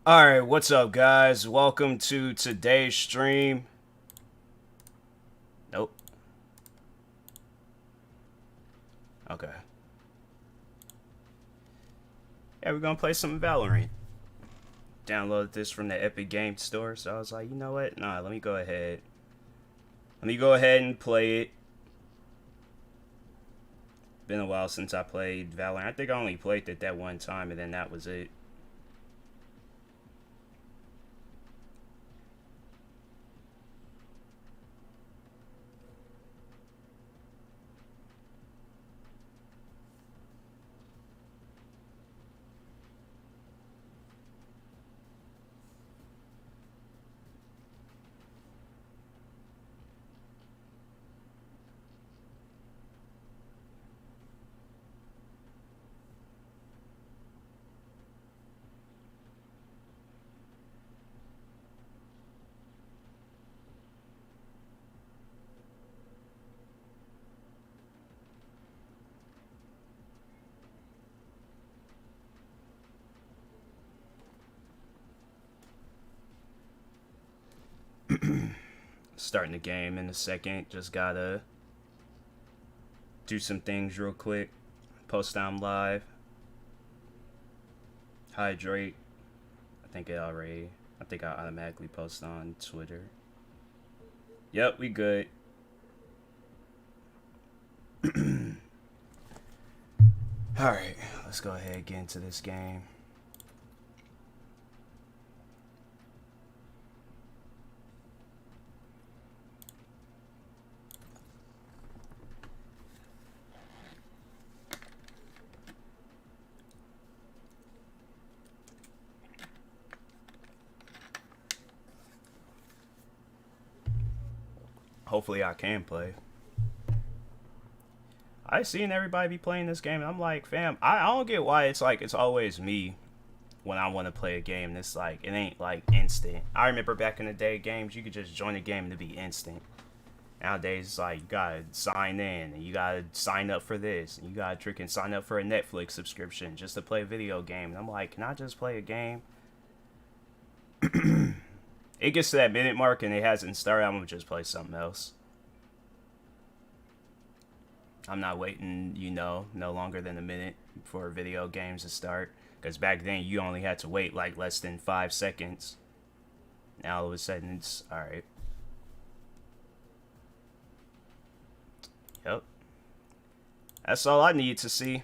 Alright, what's up, guys? Welcome to today's stream. Nope. Okay. Yeah, we're gonna play some Valorant. Downloaded this from the Epic Game Store, so I was like, you know what? Nah, let me go ahead. Let me go ahead and play it. Been a while since I played Valorant. I think I only played it that one time, and then that was it. Starting the game in a second. Just gotta do some things real quick. Post time live. Hydrate. I think I automatically post on Twitter. Yep, we good. Alright, let's go ahead and get into this game. Hopefully I can play. I seen everybody be playing this game, and I'm like, fam, I don't get why it's like it's always me when I want to play a game. It's like it ain't like instant. I remember back in the day, games you could just join a game to be instant. Nowadays, it's like you gotta sign in, and you gotta sign up for this, and you gotta freaking sign up for a Netflix subscription just to play a video game. And I'm like, can I just play a game? It gets to that minute mark and it hasn't started. I'm gonna just play something else. I'm not waiting, no longer than a minute for video games to start. Because back then, you only had to wait like less than 5 seconds. Now all of a sudden, it's alright. Yep. That's all I need to see.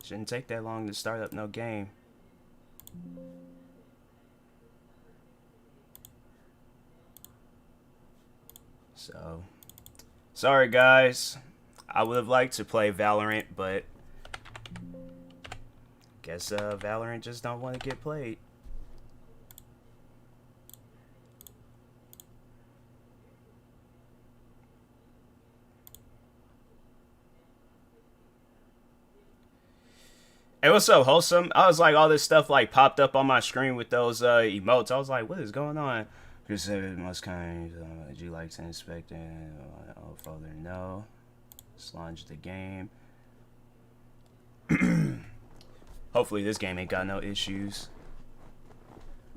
Shouldn't take that long to start up no game. So, sorry guys. I would have liked to play Valorant, but guess Valorant just don't want to get played. Hey, what's up, Wholesome? I was like, all this stuff like popped up on my screen with those emotes. I was like, what is going on? Chris said, most kind, would you like to inspect it? Oh, father, no. Slunge the game. Hopefully this game ain't got no issues.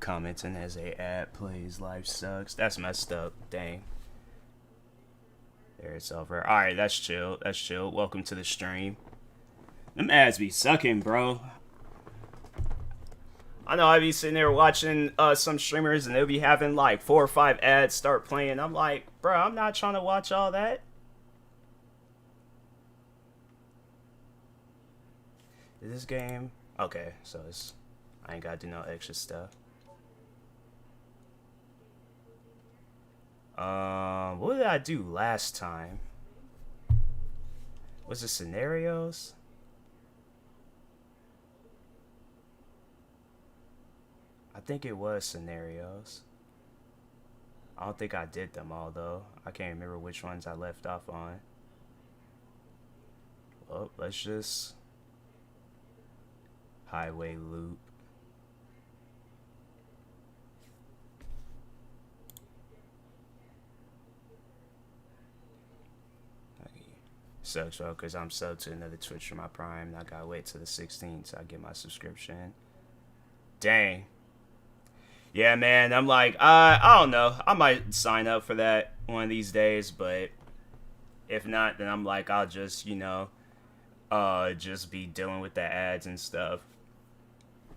Commenting as a ad plays, life sucks. That's messed up. Dang. There, it's over. Alright, that's chill. That's chill. Welcome to the stream. Them ads be sucking, bro. I know I be sitting there watching some streamers and they'll be having like 4 or 5 ads start playing. I'm like, bro, I'm not trying to watch all that. Is this game? Okay, so it's I ain't gotta do no extra stuff. What did I do last time? Was it scenarios? I think it was scenarios. I don't think I did them all though. I can't remember which ones I left off on. Well, let's just highway loop. Sucks, bro, because I'm subbed to another Twitch for my Prime, and I gotta wait till the 16th so I get my subscription. Dang. Yeah, man, I'm like, I don't know. I might sign up for that one of these days, but if not, then I'm like, I'll just, you know, just be dealing with the ads and stuff.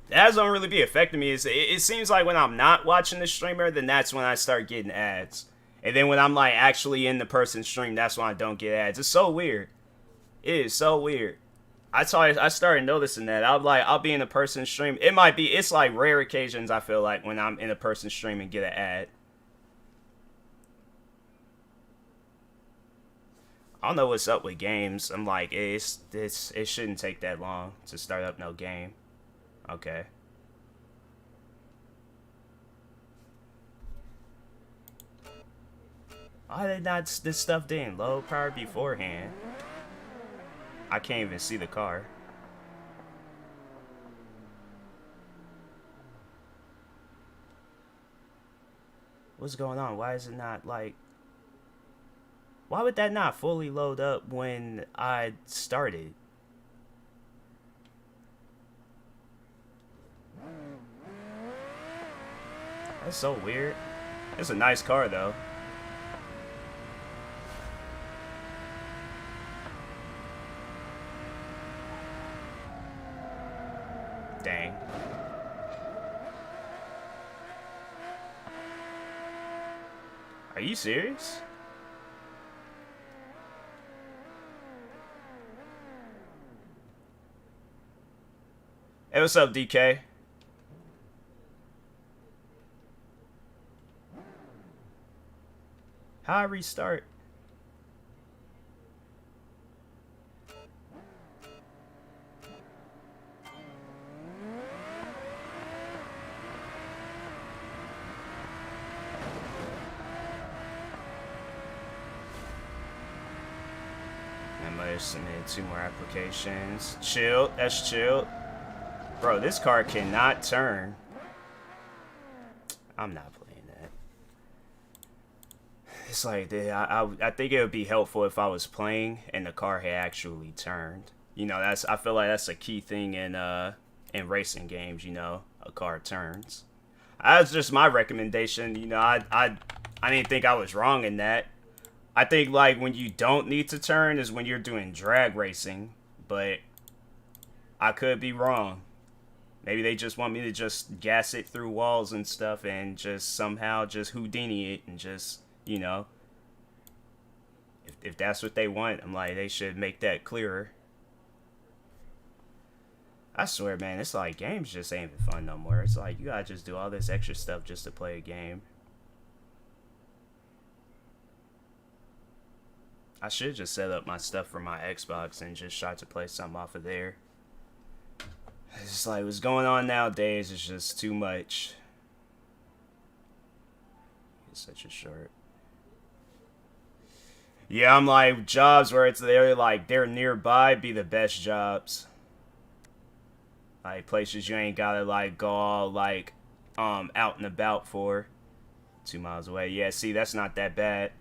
The ads don't really be affecting me. It seems like when I'm not watching the streamer, then that's when I start getting ads. And then when I'm like actually in the person's stream, that's when I don't get ads. It's so weird. It is so weird. I started noticing that. I'll be in a person's stream. It's like rare occasions I feel like when I'm in a person's stream and get an ad. I don't know what's up with games. I'm like, it shouldn't take that long to start up no game. Okay. Why did this stuff didn't load prior beforehand? I can't even see the car. What's going on? Why is it not like... Why would that not fully load up when I started? That's so weird. It's a nice car though. Dang. Are you serious? Hey, what's up, DK? How I restart? I might have submitted 2 more applications. Chill, that's chill. Bro, this car cannot turn. I'm not playing that. It's like, I think it would be helpful if I was playing and the car had actually turned. You know, I feel like that's a key thing in racing games, you know, a car turns. That's just my recommendation. You know, I didn't think I was wrong in that. I think, like, when you don't need to turn is when you're doing drag racing, but I could be wrong. Maybe they just want me to just gas it through walls and stuff and just somehow just Houdini it and just, you know. If that's what they want, I'm like, they should make that clearer. I swear, man, it's like games just ain't even fun no more. It's like you gotta just do all this extra stuff just to play a game. I should just set up my stuff for my Xbox and just try to play something off of there. It's just like what's going on nowadays is just too much. It's such a short. Yeah, I'm like jobs where they're nearby be the best jobs. Like places you ain't gotta like go all like out and about for. 2 miles away. Yeah, see, that's not that bad.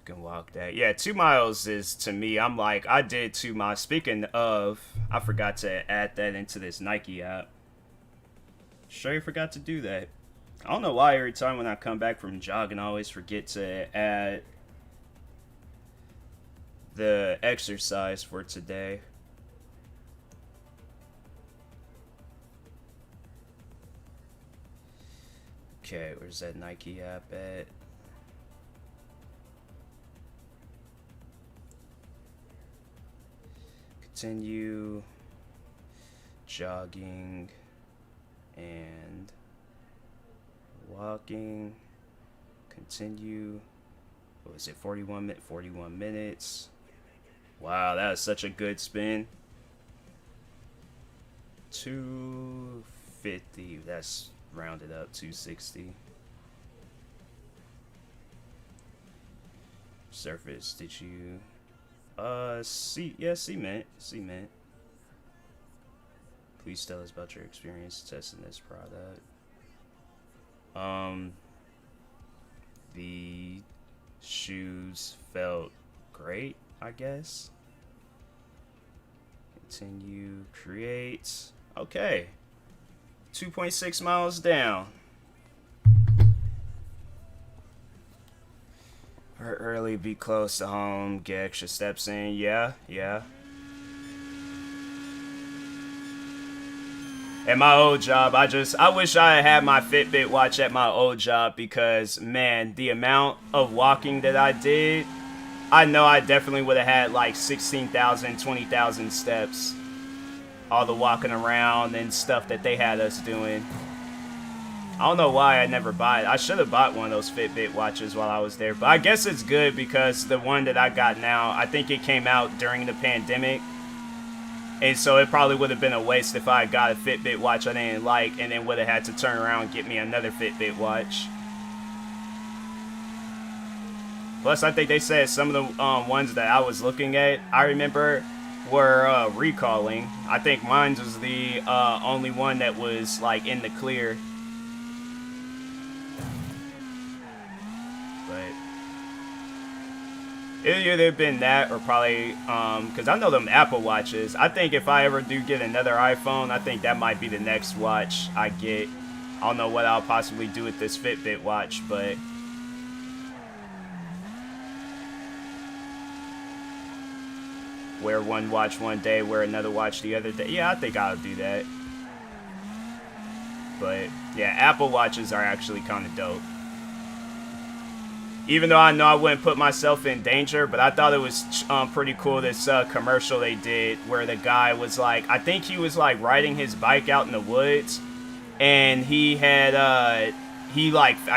Can walk that. Yeah, 2 miles is, to me, I'm like, I did 2 miles. Speaking of, I forgot to add that into this Nike app. Sure, forgot to do that. I don't know why every time when I come back from jogging, I always forget to add the exercise for today. Okay, where's that Nike app at? Continue jogging and walking. Continue. What was it? 41 minutes. Wow, that was such a good spin. 250. That's rounded up. 260. Surface. Did you? Cement. Please tell us about your experience testing this product. The shoes felt great, I guess. Continue, create. Okay. 2.6 miles down. Early, be close to home, get extra steps in. Yeah. At my old job, I wish I had my Fitbit watch at my old job because, man, the amount of walking that I did, I know I definitely would have had like 16,000, 20,000 steps. All the walking around and stuff that they had us doing. I don't know why I never bought it. I should have bought one of those Fitbit watches while I was there. But I guess it's good because the one that I got now, I think it came out during the pandemic. And so it probably would have been a waste if I got a Fitbit watch I didn't like and then would have had to turn around and get me another Fitbit watch. Plus, I think they said some of the ones that I was looking at, I remember, were recalling. I think mine was the only one that was like in the clear. It'd either been that or probably, because I know them Apple Watches. I think if I ever do get another iPhone, I think that might be the next watch I get. I don't know what I'll possibly do with this Fitbit watch, but wear one watch one day, wear another watch the other day. Yeah, I think I'll do that. But yeah, Apple Watches are actually kind of dope. Even though I know I wouldn't put myself in danger, but I thought it was pretty cool, this commercial they did where the guy was like, I think he was like riding his bike out in the woods, and he had, I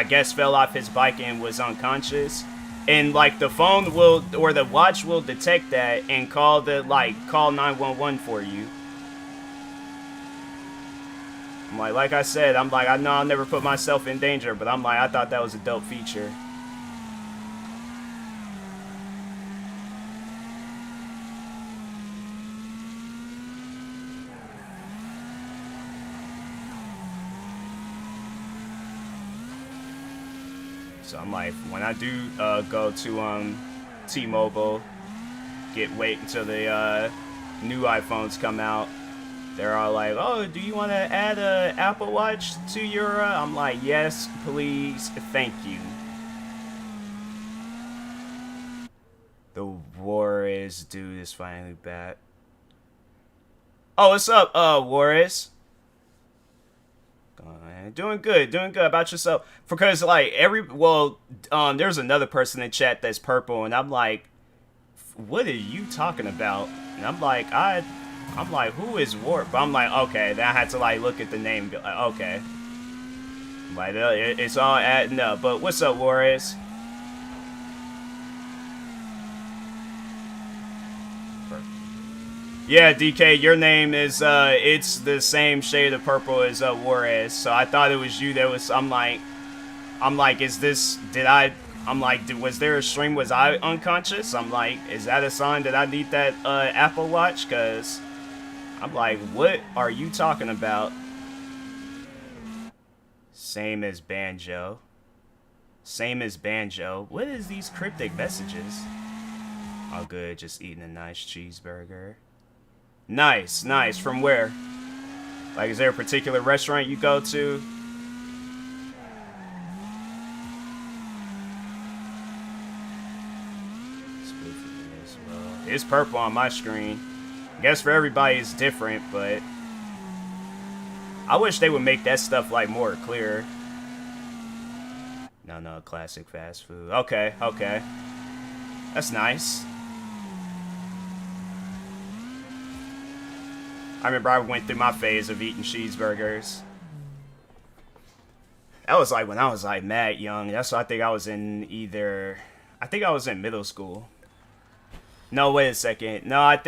guess fell off his bike and was unconscious. And like the phone will, or the watch will detect that and call 911 for you. I'm like I said, I'm like, I know I'll never put myself in danger, but I'm like, I thought that was a dope feature. So I'm like, when I do go to T-Mobile, wait until the new iPhones come out, they're all like, oh, do you want to add a Apple Watch to your, I'm like, yes, please, thank you. The Juarez dude is finally back. Oh, what's up, Juarez? Doing good. About yourself? Because like there's another person in chat that's purple, and I'm like, what are you talking about? And I'm like, who is Warp? But I'm like, okay. Then I had to like look at the name, and be like, okay. Like it's all adding up. But what's up, Juarez? Yeah, DK, your name is, it's the same shade of purple as, Juarez, so I thought it was you that was, I'm like, is this, was there a stream, was I unconscious? I'm like, is that a sign that I need that, Apple Watch? Because I'm like, what are you talking about? Same as Banjo. What is these cryptic messages? Oh, good, just eating a nice cheeseburger. Nice. From where? Like, is there a particular restaurant you go to? It's purple on my screen. I guess for everybody it's different, but I wish they would make that stuff like more clear. No, classic fast food. Okay. That's nice. I remember I went through my phase of eating cheeseburgers. That was like when I was like mad young. That's what I think I was in I was in middle school. No, wait a second. No, I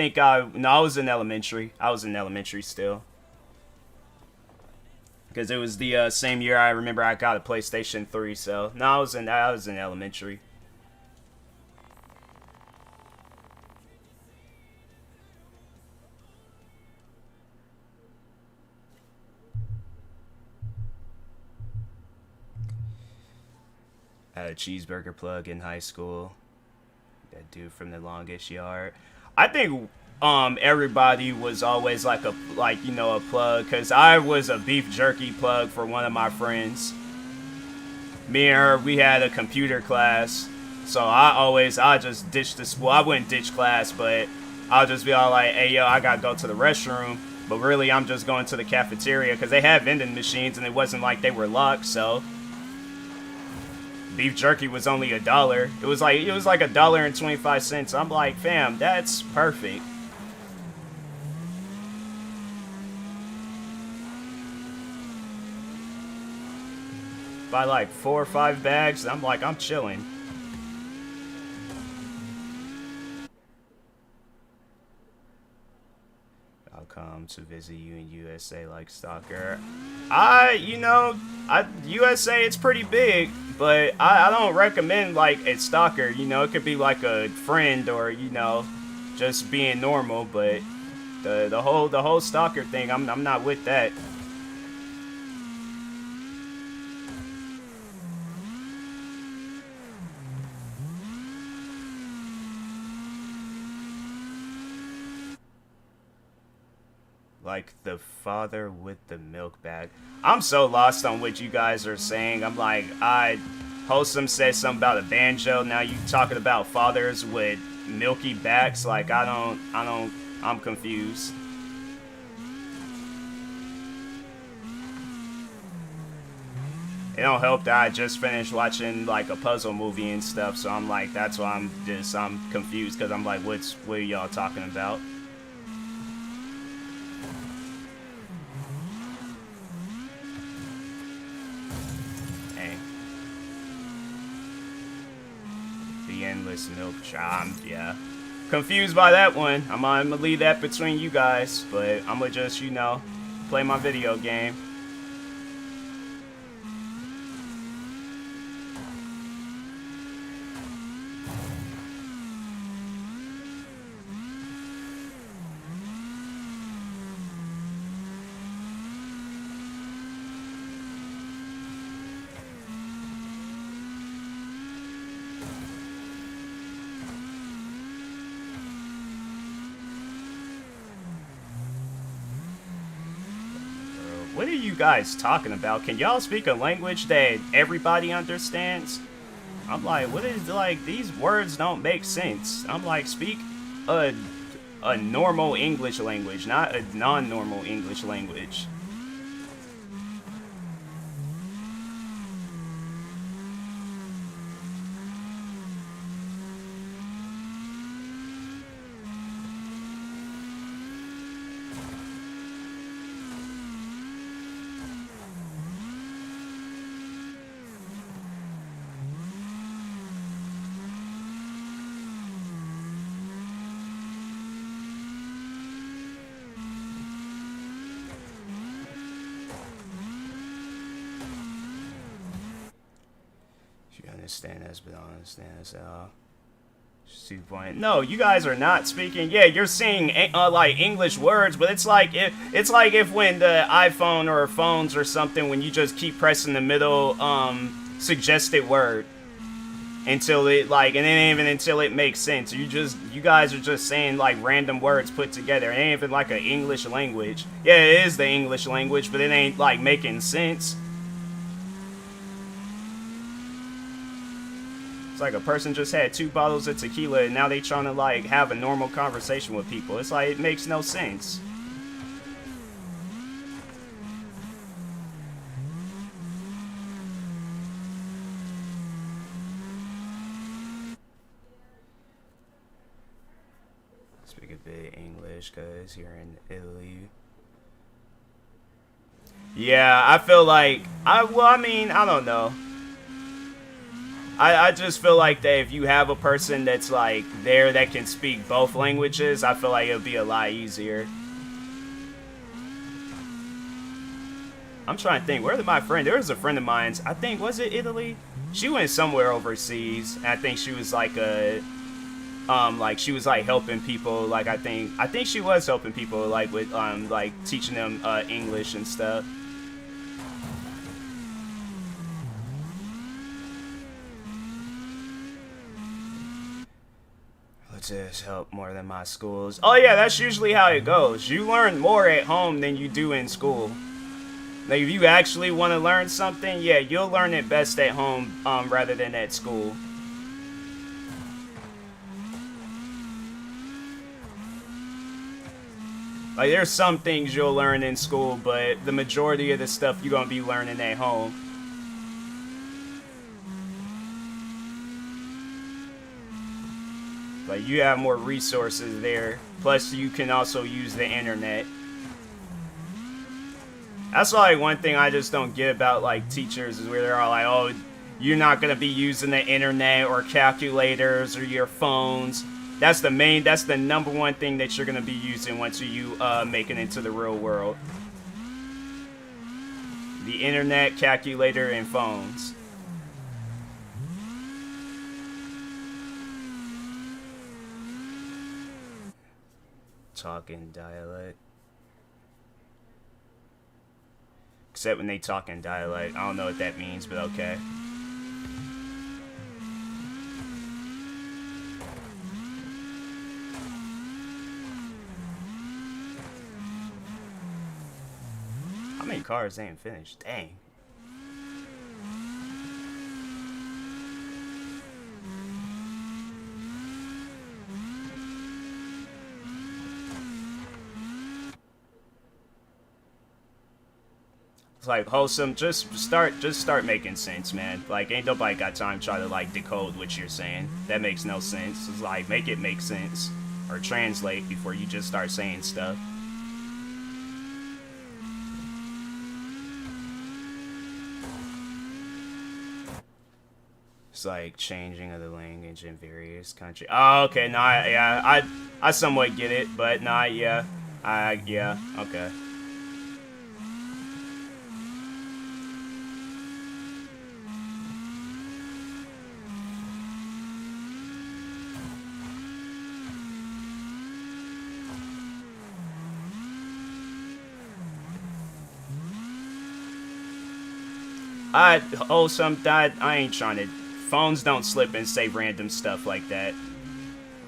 was in elementary. I was in elementary still. Because it was the same year I remember I got a PlayStation 3, so no, I was in elementary. Had a cheeseburger plug in high school. That dude from the longest yard. I think everybody was always like a plug, cause I was a beef jerky plug for one of my friends. Me and her, we had a computer class, so I just ditch the school. I wouldn't ditch class, but I'll just be all like, hey yo, I gotta go to the restroom. But really, I'm just going to the cafeteria because they had vending machines and it wasn't like they were locked, so beef jerky was only $1. It was like $1.25. I'm like, fam, that's perfect. Buy like 4 or 5 bags, I'm like, I'm chilling. I'll come to visit you in USA like stalker. USA, it's pretty big, but I don't recommend like a stalker. You know, it could be like a friend or, you know, just being normal, but the whole stalker thing, I'm not with that. Like the father with the milk bag. I'm so lost on what you guys are saying. I'm like, Wholesome said something about a banjo. Now you talking about fathers with milky backs. Like, I'm confused. It don't help that I just finished watching like a puzzle movie and stuff. So I'm like, that's why I'm confused. Cause I'm like, what are y'all talking about? Endless milk charm, yeah. Confused by that one. I'm gonna leave that between you guys, but I'm gonna just, you know, play my video game. What are you guys talking about? Can y'all speak a language that everybody understands? I'm like, what is, like, these words don't make sense. I'm like, speak a normal English language, not a non-normal English language. Understand this, but I don't understand this at all. No, you guys are not speaking. Yeah, you're saying like English words, but it's like if when the iPhone or phones or something, when you just keep pressing the middle suggested word until it like, and then even until it makes sense. You guys are just saying like random words put together. It ain't even like an English language. Yeah, it is the English language, but it ain't like making sense. Like a person just had 2 bottles of tequila and now they trying to like have a normal conversation with people. It's like, it makes no sense. Speak a bit English because you're in Italy. Yeah, I feel like I don't know. I just feel like that if you have a person that's like there that can speak both languages, I feel like it'll be a lot easier. I'm trying to think, where's my friend? There was a friend of mine's, I think, was it Italy? She went somewhere overseas. And I think she was like she was like helping people. Like I think she was helping people like with like teaching them English and stuff. classes help more than my schools. Oh yeah, that's usually how it goes. You learn more at home than you do in school. Like, if you actually want to learn something, yeah, you'll learn it best at home, rather than at school. Like, there's some things you'll learn in school, but the majority of the stuff you're gonna be learning at home. Like, you have more resources there. Plus, you can also use the internet. That's like one thing I just don't get about like teachers is where they're all like, oh, you're not gonna be using the internet or calculators or your phones. That's the number one thing that you're gonna be using once you make it into the real world. The internet, calculator, and phones. Talking dialect. Except when they talk in dialect. I don't know what that means, but okay. How many cars ain't finished? Dang. It's like, wholesome, just start making sense, man. Like, ain't nobody got time to try to like decode what you're saying. That makes no sense. It's like, make it make sense or translate before you just start saying stuff. It's like changing of the language in various countries. Oh, okay, nah, yeah, I somewhat get it, but nah, yeah, yeah, okay. I ain't trying to. Phones don't slip and say random stuff like that.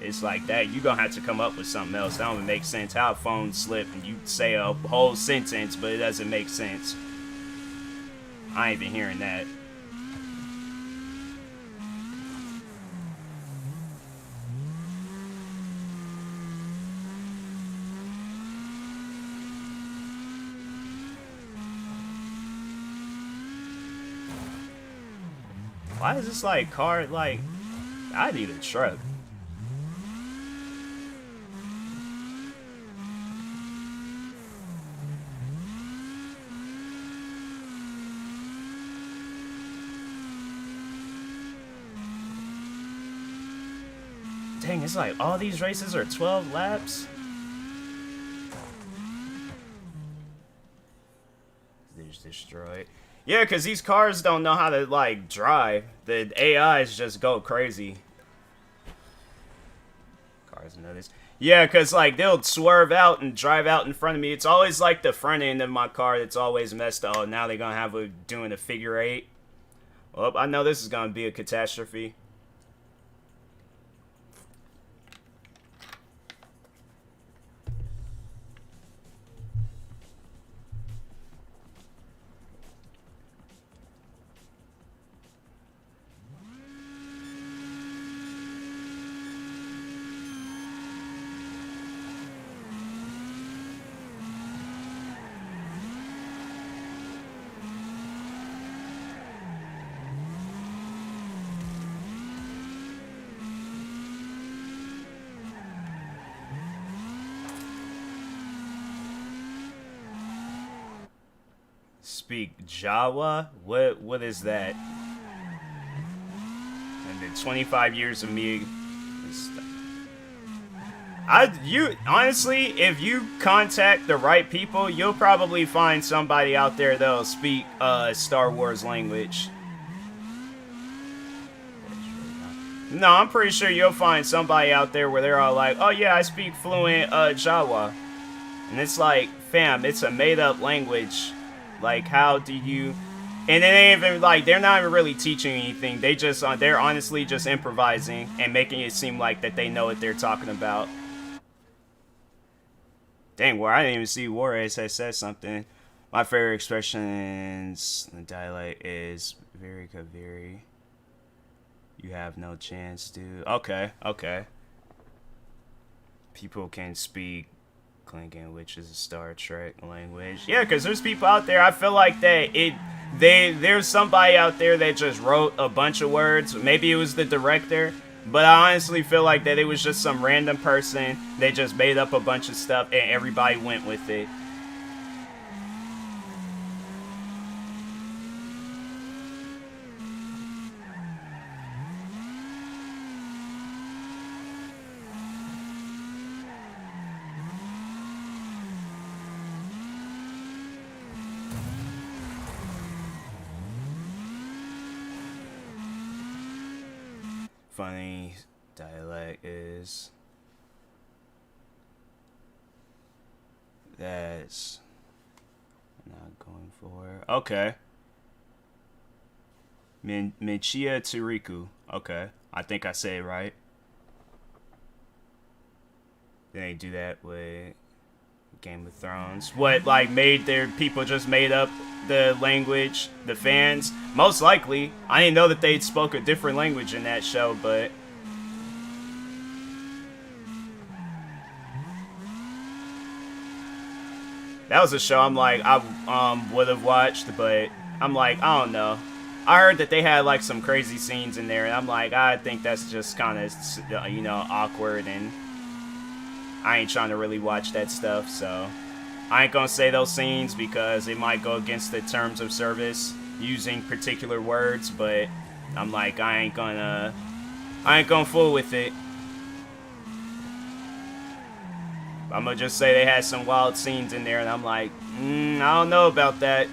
It's like that. You gonna have to come up with something else. That don't even make sense. How a phone slip and you say a whole sentence, but it doesn't make sense. I ain't even hearing that. Why is this like car like? I need a truck. Dang, it's like all these races are 12 laps. They're just destroyed. Yeah, because these cars don't know how to, like, drive. The AIs just go crazy. Cars know this. Yeah, because, like, they'll swerve out and drive out in front of me. It's always, like, the front end of my car that's always messed up. Oh, now they're going to have a doing a figure eight. Well, I know this is going to be a catastrophe. Speak Jawa? What is that? And the 25 years of me. Honestly, if you contact the right people, you'll probably find somebody out there that'll speak Star Wars language. No, I'm pretty sure you'll find somebody out there where they're all like, oh yeah, I speak fluent Jawa. And it's like, fam, it's a made up language. Like, how do you And it ain't even like they're not even really teaching anything. They just they're honestly just improvising and making it seem like that they know what they're talking about. Dang, I didn't even see Juarez had said something. My favorite expressions in dialect is very very. You have no chance, dude. Okay, okay. People can speak Klingon, which is a Star Trek language. Yeah, because there's people out there. I feel like that there's somebody out there that just wrote a bunch of words. Maybe it was the director, but I honestly feel like that it was just some random person that just made up a bunch of stuff and everybody went with it. Funny dialect is that's not going for. Okay. Michia Turiku. Okay. I think I say it right. They do that with Game of Thrones. What, like, made their people just made up the language, the fans? Most likely. I didn't know that they spoke a different language in that show, but that was a show I'm like, I would have watched, but I'm like, I don't know. I heard that they had like some crazy scenes in there, and I'm like, I think that's just kind of, you know, awkward, and I ain't trying to really watch that stuff, so I ain't gonna say those scenes because it might go against the terms of service using particular words, but I'm like, I ain't gonna fool with it. I'm gonna just say they had some wild scenes in there, and I'm like, I don't know about that.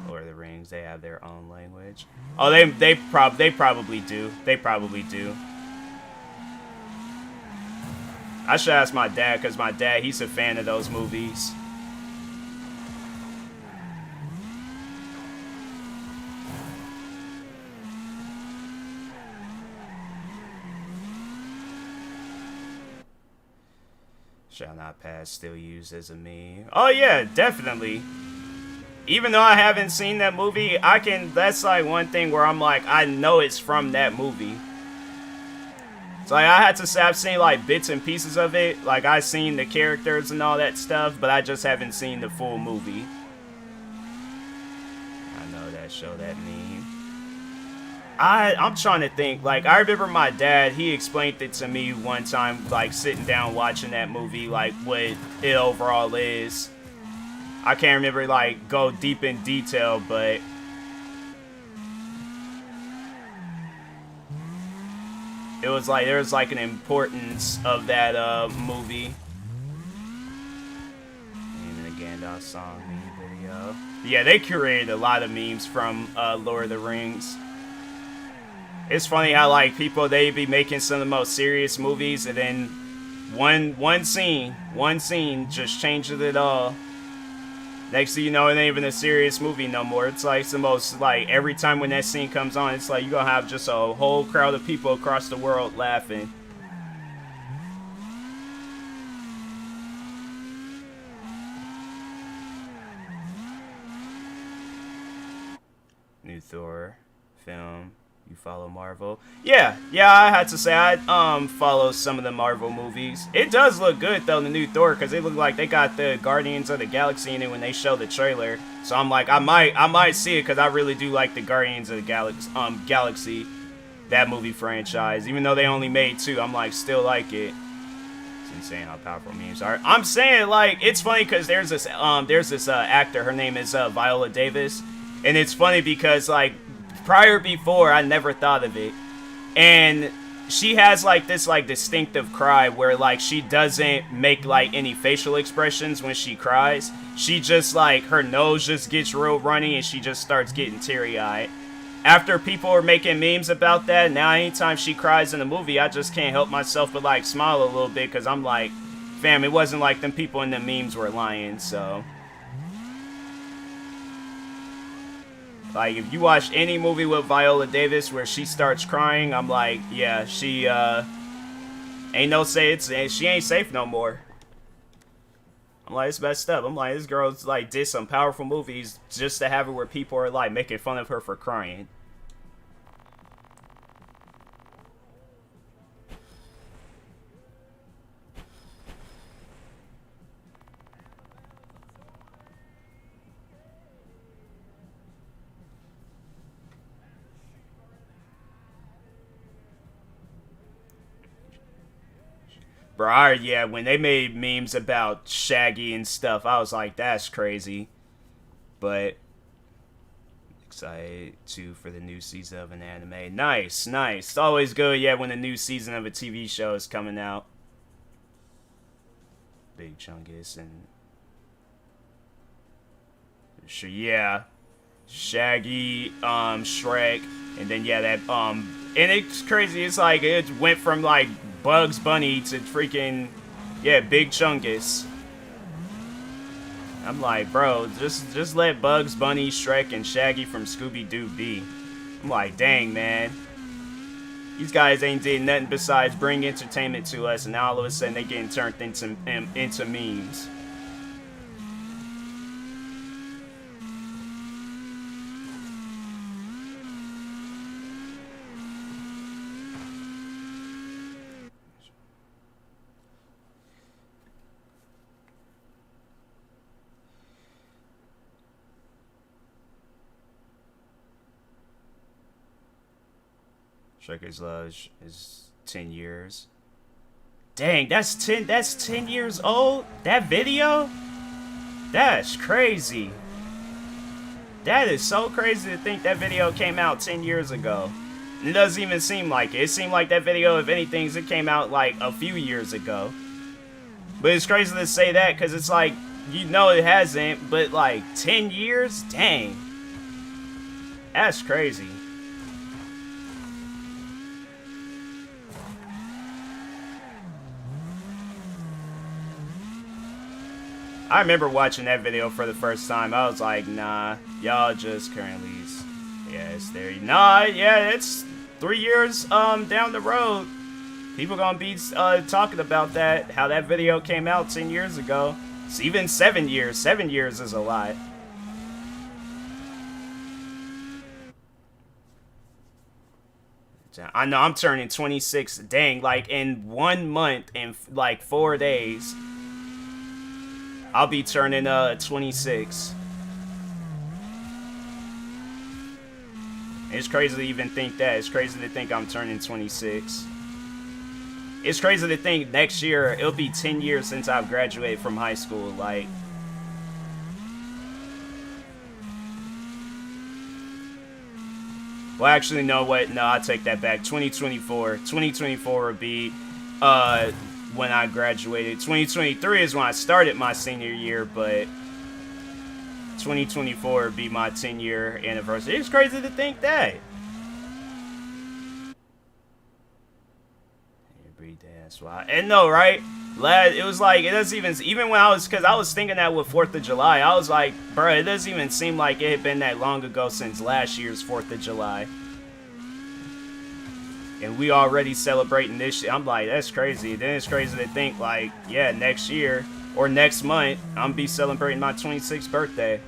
Lord of the Rings, they have their own language. Oh, they probably do. They probably do. I should ask my dad, because my dad, he's a fan of those movies. Shall not pass, still used as a meme. Oh yeah, definitely. Even though I haven't seen that movie, that's like one thing where I'm like, I know it's from that movie. So like, I had to say I've seen like bits and pieces of it. Like I've seen the characters and all that stuff, but I just haven't seen the full movie. I know that show, that meme. I'm trying to think. Like I remember my dad, he explained it to me one time, like sitting down watching that movie, like what it overall is. I can't remember like go deep in detail, but it was like there was like an importance of that movie. Even the Gandalf song meme video. Yeah, they curated a lot of memes from Lord of the Rings. It's funny how like people, they be making some of the most serious movies, and then one scene just changes it all. Next thing you know, it ain't even a serious movie no more. It's like the most, like, every time when that scene comes on, it's like you're gonna have just a whole crowd of people across the world laughing. New Thor film. You follow Marvel? Yeah, I had to say I follow some of the Marvel movies. It does look good though, the new Thor, because they look like they got the Guardians of the Galaxy in it when they show the trailer. So I'm like, I might see it because I really do like the Guardians of the Galaxy, that movie franchise. Even though they only made 2, I'm like still like it. It's insane how powerful memes are. I'm saying like it's funny because there's this actor. Her name is Viola Davis, and it's funny because like. Before, I never thought of it. And she has, like, this, like, distinctive cry where, like, she doesn't make, like, any facial expressions when she cries. She just, like, her nose just gets real runny and she just starts getting teary-eyed. After people are making memes about that, now anytime she cries in a movie, I just can't help myself but, like, smile a little bit because I'm like, fam, it wasn't like them people in the memes were lying, so... Like, if you watch any movie with Viola Davis where she starts crying, I'm like, yeah, she, ain't no say she ain't safe no more. I'm like, it's messed up. I'm like, this girl's, like, did some powerful movies just to have it where people are, like, making fun of her for crying. Bro, yeah, when they made memes about Shaggy and stuff, I was like, that's crazy. But excited too for the new season of an anime. Nice, nice. It's always good, yeah, when a new season of a TV show is coming out. Big Chungus and sure, yeah, Shaggy, Shrek, and then yeah, that and it's crazy. It's like it went from like Bugs Bunny to freaking yeah, Big Chungus. I'm like, bro, just let Bugs Bunny, Shrek, and Shaggy from Scooby-Doo be. I'm like, dang, man. These guys ain't did nothing besides bring entertainment to us, and now all of a sudden they getting turned into memes. Shrek's Lodge is 10 years. Dang, that's 10 years old? That video? That's crazy. That is so crazy to think that video came out 10 years ago. It doesn't even seem like it. It seemed like that video, if anything, it came out like a few years ago. But it's crazy to say that because it's like, you know it hasn't, but like 10 years? Dang. That's crazy. I remember watching that video for the first time. I was like, nah, y'all just currently, yeah, it's there. Nah, yeah, it's 3 years down the road. People gonna be talking about that, how that video came out 10 years ago. It's even 7 years. 7 years is a lot. I know I'm turning 26. Dang, like in 1 month and like 4 days. I'll be turning 26. It's crazy to even think that. It's crazy to think I'm turning 26. It's crazy to think next year it'll be 10 years since I've graduated from high school. Like, well, actually, no, what? No, I take that back. 2024. 2024 would be when I graduated. 2023 is when I started my senior year, but 2024 would be my 10-year anniversary. It's crazy to think that. Every day, that's why. And no, right? It was like, it doesn't even when I was, because I was thinking that with 4th of July, I was like, bro, it doesn't even seem like it had been that long ago since last year's 4th of July. And we already celebrating this shit. I'm like, that's crazy. Then it's crazy to think, like, yeah, next year or next month, I'm gonna be celebrating my 26th birthday.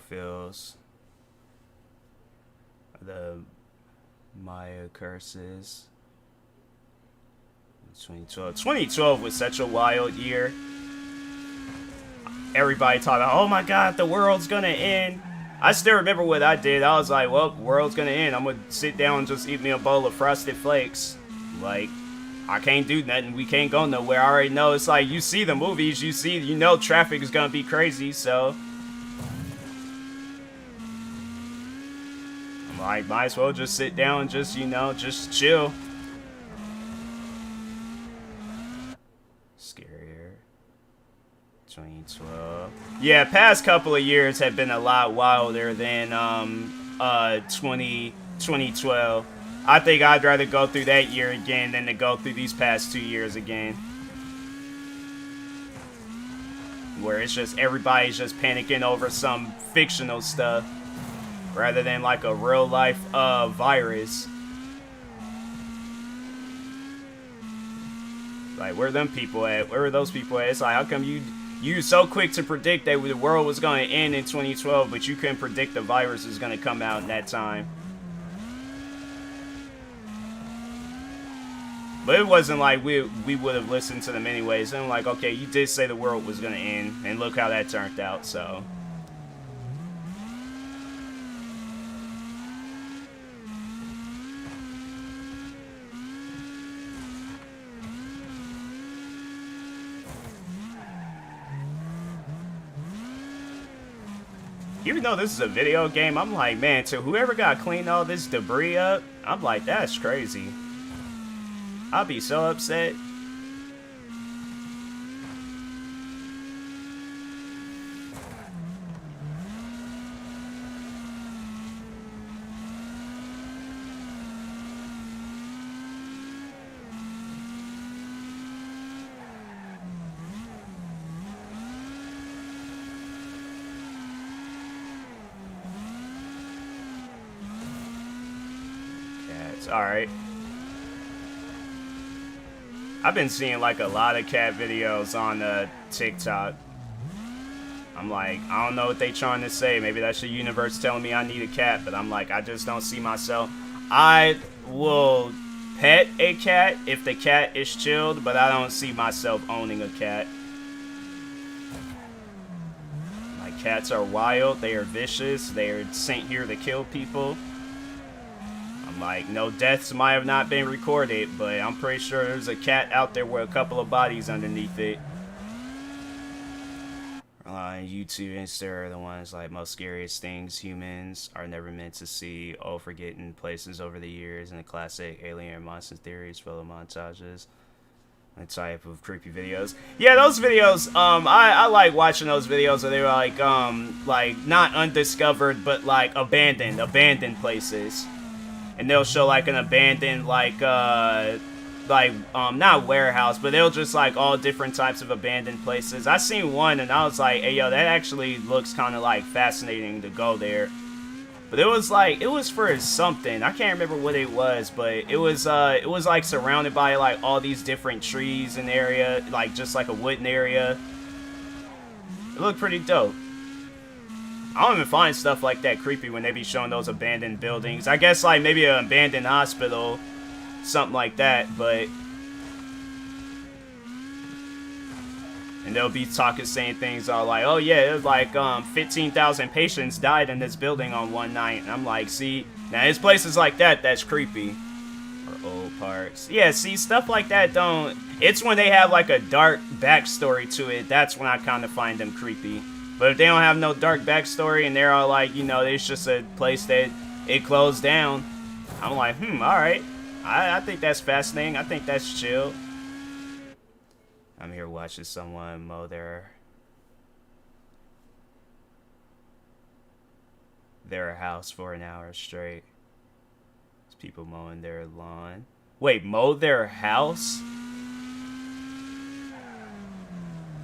Feels the Maya curses. 2012 was such a wild year. Everybody talking about, oh my god, the world's gonna end. I still remember what I did. I was like, well, the world's gonna end. I'm gonna sit down and just eat me a bowl of Frosted Flakes. Like, I can't do nothing. We can't go nowhere. I already know. It's like, you see the movies, you know traffic is gonna be crazy, so Like, might as well just sit down and just, you know, just chill. Scarier. 2012. Yeah, past couple of years have been a lot wilder than 2012. I think I'd rather go through that year again than to go through these past 2 years again. Where it's just everybody's just panicking over some fictional stuff rather than like a real life virus. Like, where are them people at? Where are those people at? It's like, how come you so quick to predict that the world was going to end in 2012, but you couldn't predict the virus was going to come out in that time? But it wasn't like we would have listened to them anyways. And I'm like, okay, you did say the world was going to end, and look how that turned out, so. Even though this is a video game, I'm like, man, to whoever got cleaned all this debris up, I'm like, that's crazy. I'll be so upset. Cats, alright. I've been seeing like a lot of cat videos on TikTok. I'm like, I don't know what they trying to say. Maybe that's the universe telling me I need a cat, but I'm like, I just don't see myself. I will pet a cat if the cat is chilled, but I don't see myself owning a cat. My cats are wild. They are vicious. They are sent here to kill people. Like, no deaths might have not been recorded, but I'm pretty sure there's a cat out there with a couple of bodies underneath it. YouTube and Insta are the ones like most scariest things humans are never meant to see. Oh, forgetting places over the years, and the classic alien monster theories full of montages. A type of creepy videos. Yeah, those videos, I like watching those videos where they were like not undiscovered, but like abandoned places. And they'll show like an abandoned not warehouse, but they'll just like all different types of abandoned places. I seen one and I was like, hey yo, that actually looks kind of like fascinating to go there. But it was for something. I can't remember what it was, but it was like surrounded by like all these different trees in the area, like just like a wooden area. It looked pretty dope. I don't even find stuff like that creepy when they be showing those abandoned buildings. I guess like maybe an abandoned hospital, something like that, but. And they'll be saying things all like, oh yeah, it was like 15,000 patients died in this building on one night. And I'm like, see, now it's places like that that's creepy. Or old parks. Yeah, see, stuff like that don't. It's when they have like a dark backstory to it. That's when I kind of find them creepy. But if they don't have no dark backstory and they're all like, you know, it's just a place that it closed down, I'm like, alright. I think that's fascinating. I think that's chill. I'm here watching someone mow their house for an hour straight. There's people mowing their lawn. Wait, mow their house?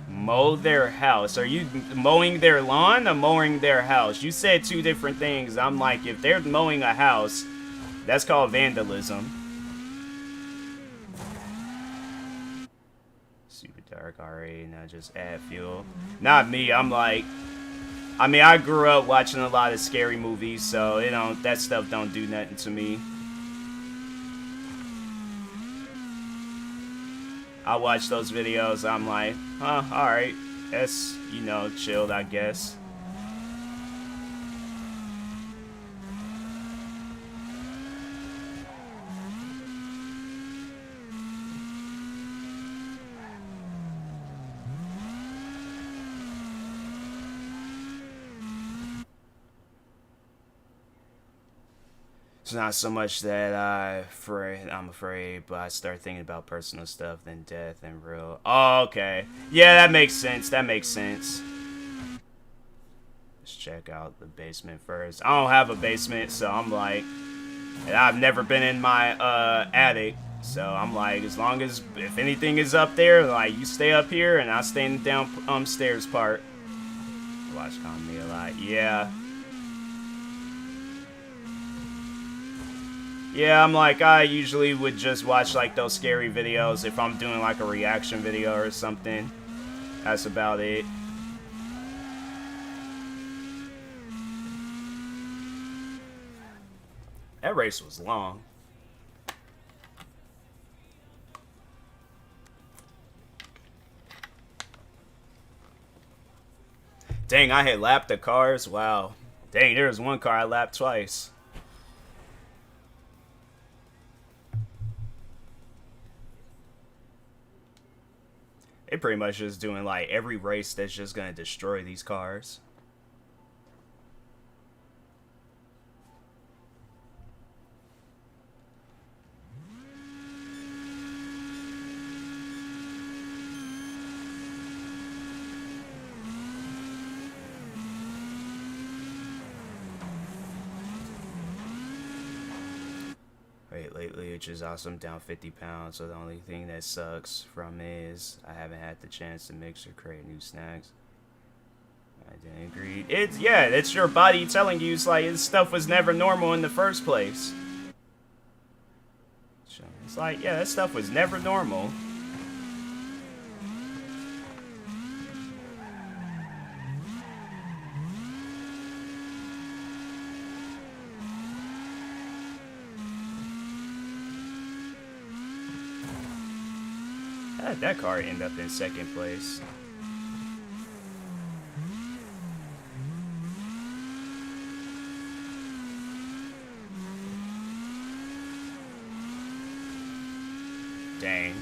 Mow their house. Are you mowing their lawn or mowing their house? You said two different things. I'm like, if they're mowing a house, that's called vandalism. Super dark already, now just add fuel. Not me, I'm like, I mean, I grew up watching a lot of scary movies, so that stuff don't do nothing to me. I watch those videos, I'm like, huh, alright. That's, chilled, I guess. It's not so much that I'm afraid, but I start thinking about personal stuff, then death and real. Oh, okay. Yeah, that makes sense. That makes sense. Let's check out the basement first. I don't have a basement, so I'm like, and I've never been in my attic, so I'm like, as long as if anything is up there, like you stay up here and I stay in the down stairs part. Watch comedy a lot. Yeah. Yeah, I'm like, I usually would just watch like those scary videos if I'm doing like a reaction video or something. That's about it. That race was long. Dang, I had lapped the cars. Wow. Dang, there was one car I lapped twice. They pretty much just doing like every race that's just gonna destroy these cars. Lately, which is awesome, down 50 pounds, so the only thing that sucks from it is I haven't had the chance to mix or create new snacks. I didn't agree. It's your body telling you, it's like, this stuff was never normal in the first place. It's like, yeah, that stuff was never normal. How did that car end up in second place? Dang.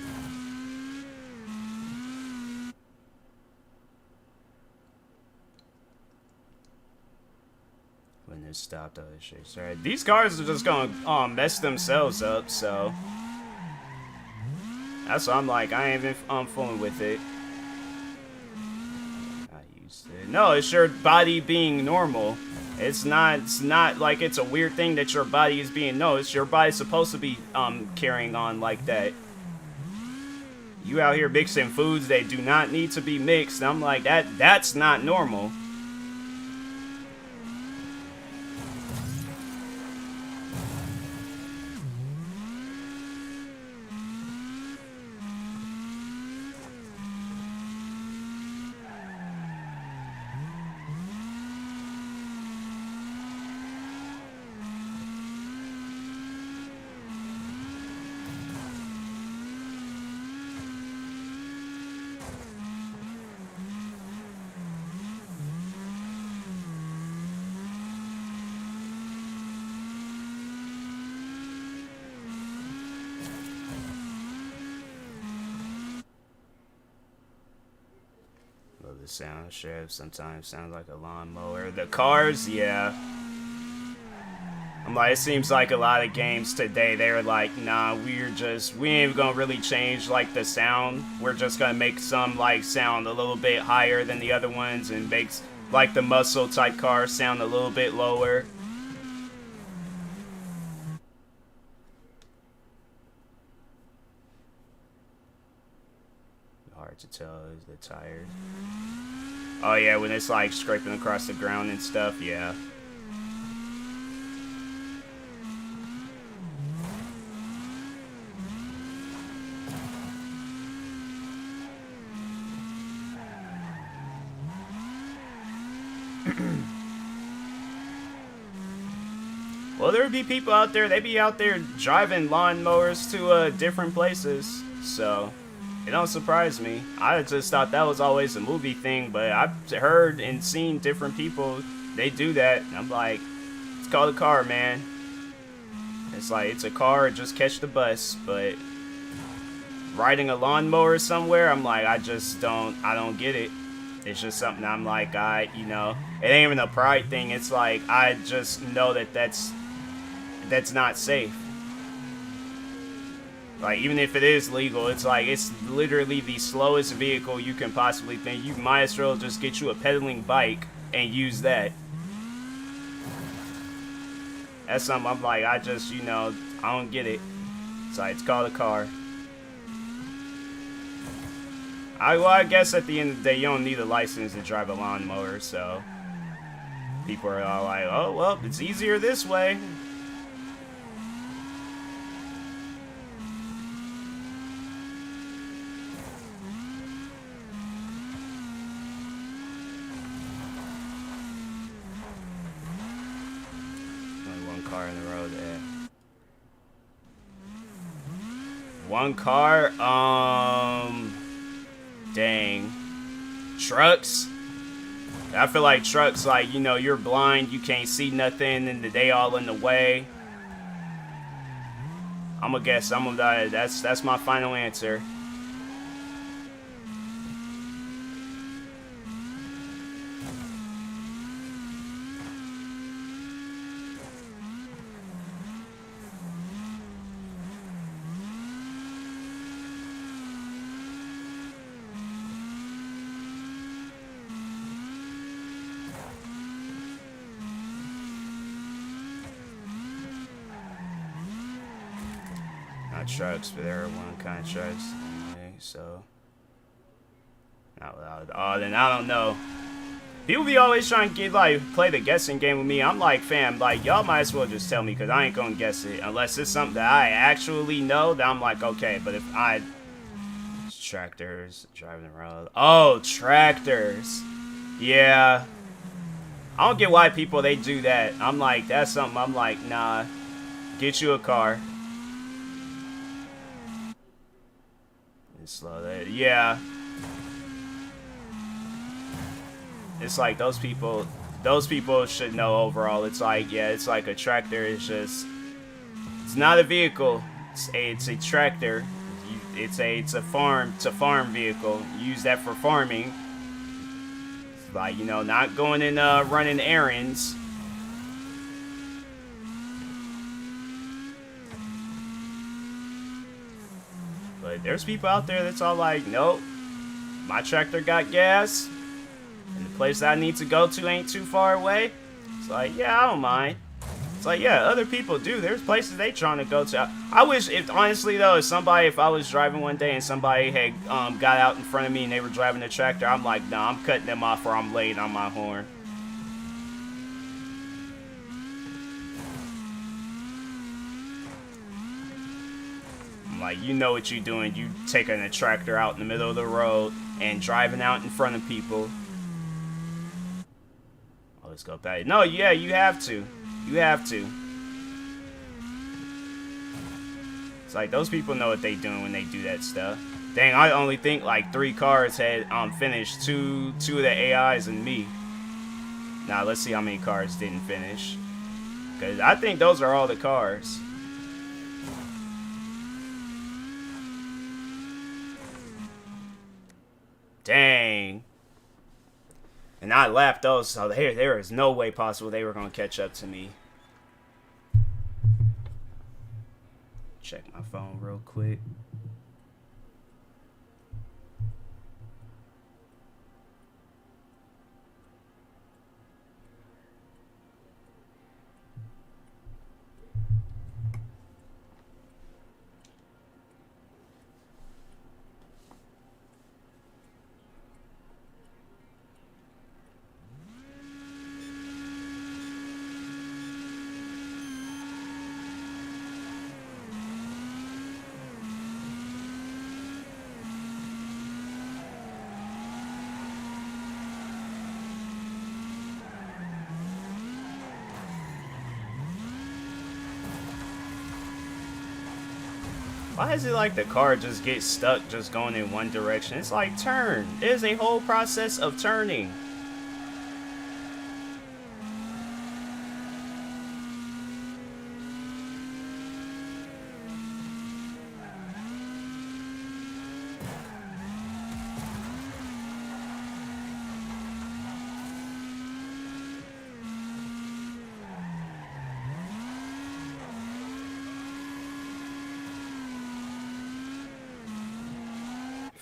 When this stopped, other shit. Sorry. These cars are just gonna mess themselves up, so that's what I'm like. I ain't even fooling with it. I used it. No, it's your body being normal. It's not like it's a weird thing that your body is being. No, it's your body supposed to be carrying on like that. You out here mixing foods that do not need to be mixed. I'm like, that's not normal. The sound shift sometimes sounds like a lawnmower. The cars, yeah. I'm like, it seems like a lot of games today, they're like, nah, we ain't gonna really change like the sound. We're just gonna make some like sound a little bit higher than the other ones and makes like the muscle type cars sound a little bit lower. Hard to tell is the tires. Oh yeah, when it's like scraping across the ground and stuff, yeah. Well, there would be people out there, they be out there driving lawnmowers to different places, so it don't surprise me. I just thought that was always a movie thing, but I've heard and seen different people, they do that. And I'm like, it's called a car, man. It's like, it's a car, just catch the bus. But riding a lawnmower somewhere, I'm like, I don't get it. It's just something I'm like, it ain't even a pride thing. It's like, I just know that that's not safe. Like, even if it is legal, it's like, it's literally the slowest vehicle you can possibly think. You might as well just get you a pedaling bike and use that. That's something I'm like, I just, you know, I don't get it. It's like, it's called a car. Well, I guess at the end of the day, you don't need a license to drive a lawnmower, so people are all like, oh, well, it's easier this way. Only one car in the road there. One car, dang. Trucks? I feel like trucks, like, you know, you're blind, you can't see nothing, and they all in the way. I'm gonna guess some of that. That's my final answer. Not trucks, but there are one kind of trucks. Anyway, so. Oh, then I don't know. People be always trying to get, like, play the guessing game with me. I'm like, fam, like, y'all might as well just tell me, because I ain't gonna guess it. Unless it's something that I actually know, then I'm like, okay. But if I... Tractors, driving the road. Oh, tractors. Yeah. I don't get why people, they do that. I'm like, that's something I'm like, nah. Get you a car. And slow that. Yeah. It's like those people should know overall. It's like, yeah, it's like a tractor is just, it's not a vehicle. It's a tractor. It's a farm vehicle. You use that for farming. It's like, you know, not going and running errands. But there's people out there that's all like, nope, my tractor got gas. And the place I need to go to ain't too far away. It's like, yeah, I don't mind. It's like, yeah, other people do. There's places they trying to go to. I wish, if honestly though, if I was driving one day and somebody had got out in front of me and they were driving a tractor, I'm like, nah, I'm cutting them off or I'm late on my horn. I'm like, you know what you're doing. You taking a tractor out in the middle of the road and driving out in front of people. Let's go back. No, yeah, you have to. You have to. It's like those people know what they doing when they do that stuff. Dang, I only think like 3 cars had finished. Two of the AIs and me. Now let's see how many cars didn't finish. Cause I think those are all the cars. Dang. And I lapped those, so there is no way possible they were going to catch up to me. Check my phone real quick. Why is it like the car just gets stuck just going in one direction? It's like turn. There's a whole process of turning.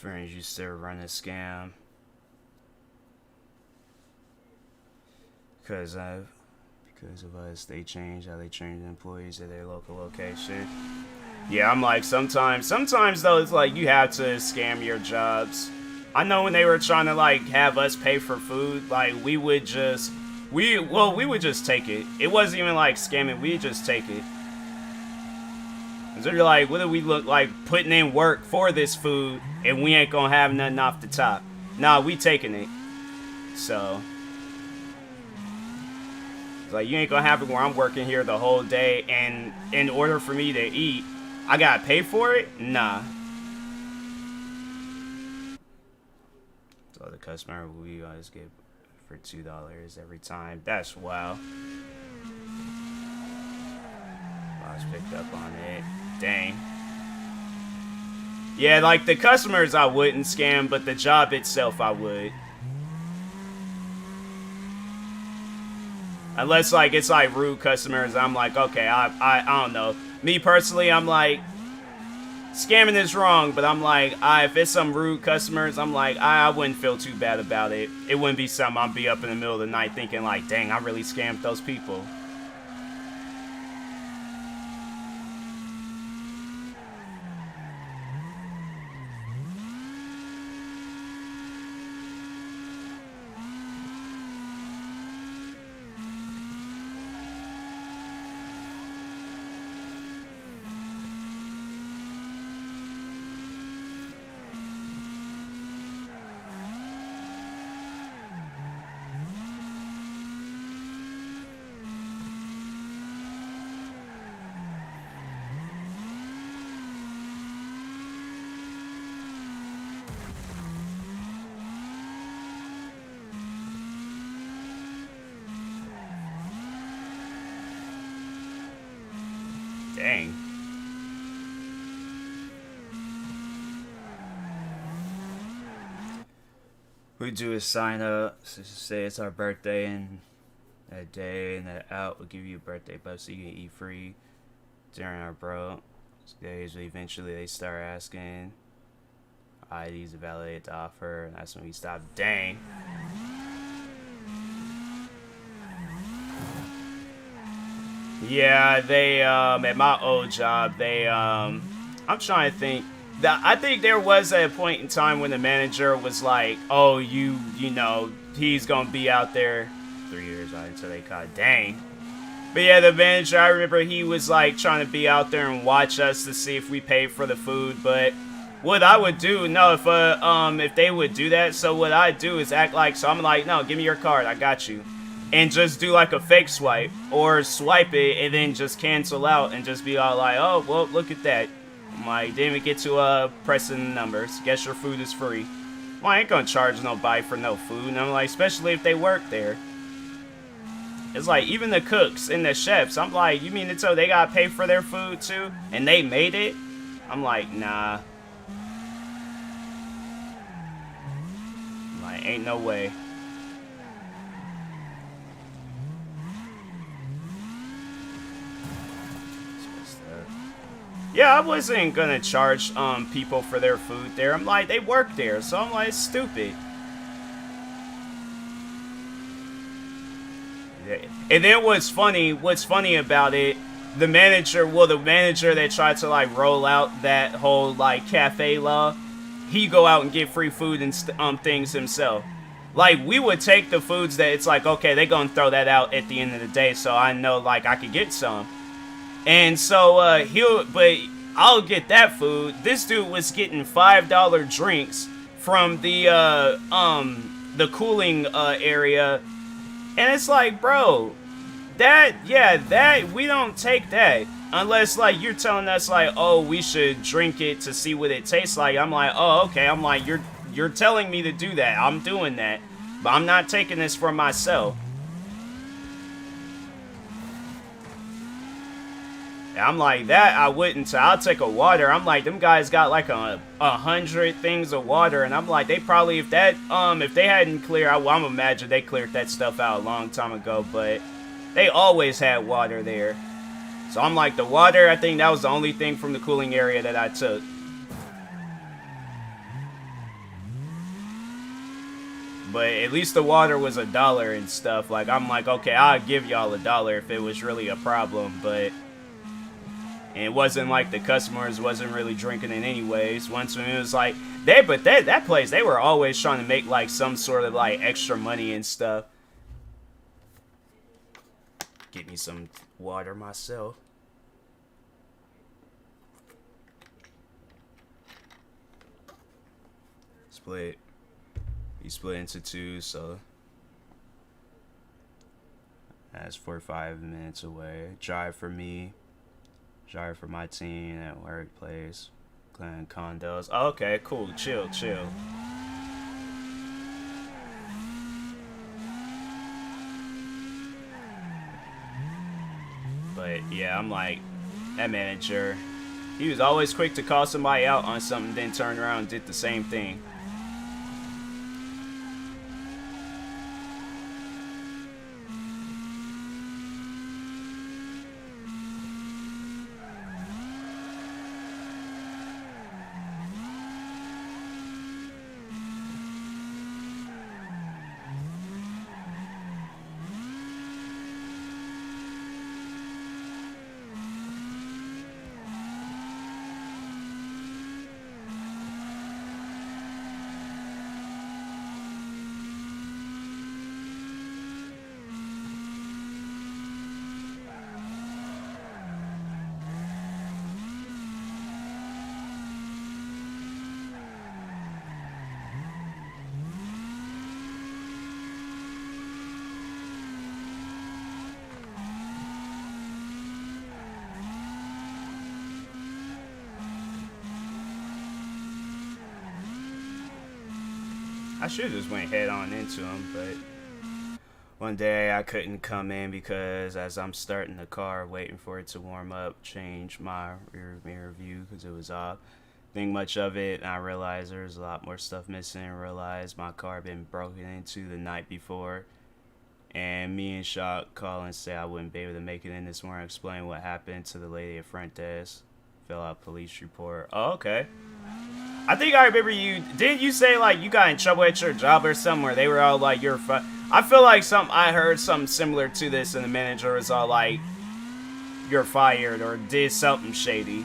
friends used to run a scam. Because of us, they changed how they train the employees at their local location. Yeah, I'm like, sometimes though, it's like you have to scam your jobs. I know when they were trying to like have us pay for food, like we would just take it. It wasn't even like scamming, we'd just take it. So you're like, what do we look like putting in work for this food and we ain't gonna have nothing off the top? Nah, we taking it. So it's like, you ain't gonna have it where I'm working here the whole day and in order for me to eat, I gotta pay for it? Nah. So the customer we always get for $2 every time. That's wow. Boss picked up on it. Dang. Yeah, like the customers I wouldn't scam, but the job itself I would. Unless like it's like rude customers, I'm like, okay, I don't know. Me personally, I'm like, scamming is wrong, but I'm like, if it's some rude customers, I'm like, I wouldn't feel too bad about it. It wouldn't be something I'd be up in the middle of the night thinking like, dang, I really scammed those people. Dang. We do is sign up, say it's our birthday, and that day and that out will give you a birthday buff so you can eat free during our bro days. But eventually they start asking IDs to validate the offer, and that's when we stop. Dang. Yeah, they at my old job, they I'm trying to think. I think there was a point in time when the manager was like, "Oh, you know, he's gonna be out there 3 years until they caught." Dang. But yeah, the manager, I remember he was like trying to be out there and watch us to see if we paid for the food. But what I would do, no, if they would do that, so what I do is act like, so I'm like, no, give me your card, I got you. And just do like a fake swipe, or swipe it and then just cancel out and just be all like, oh, well, look at that. I'm like, didn't even get to pressing the numbers. Guess your food is free. Well, I ain't gonna charge nobody for no food. And I'm like, especially if they work there. It's like, even the cooks and the chefs, I'm like, you mean to tell they gotta pay for their food too? And they made it? I'm like, nah. I'm like, ain't no way. Yeah, I wasn't gonna charge people for their food there. I'm like, they work there, so I'm like, it's stupid. And then what's funny about it, the manager that tried to like roll out that whole like cafe law, he go out and get free food and things himself. Like, we would take the foods that it's like, okay, they gonna throw that out at the end of the day, so I know like I could get some. And so but I'll get that food. This dude was getting $5 drinks from the cooling area, and it's like, bro, that we don't take that unless like you're telling us like, oh, we should drink it to see what it tastes like. I'm like, oh, okay. I'm like, you're telling me to do that. I'm doing that, but I'm not taking this for myself. I'm like, that I wouldn't. I'll take a water. I'm like, them guys got like 100 things of water, and I'm like, they probably, if they hadn't cleared, I'm imagine they cleared that stuff out a long time ago, but they always had water there. So I'm like, the water, I think that was the only thing from the cooling area that I took. But at least the water was $1 and stuff. Like, I'm like, okay, I'll give y'all $1 if it was really a problem, but and it wasn't like the customers wasn't really drinking it anyways. Once when it was like that place, they were always trying to make like some sort of like extra money and stuff. Get me some water myself. Split. He split into two, so that's 45 minutes away. Drive for me. Drive for my team at workplace. Clean condos. Oh, okay, cool. Chill. But yeah, I'm like, that manager, he was always quick to call somebody out on something, then turn around and did the same thing. I should have just went head on into him, but one day I couldn't come in because as I'm starting the car, waiting for it to warm up, change my rear mirror view because it was off. Think much of it, and I realized there's a lot more stuff missing. And realized my car had been broken into the night before. And me and Shock call and say I wouldn't be able to make it in this morning. Explain what happened to the lady at front desk. Fill out police report. Oh, okay. I think I remember you. Didn't you say like you got in trouble at your job or something where they were all like you're I feel like I heard something similar to this, and the manager was all like you're fired or did something shady.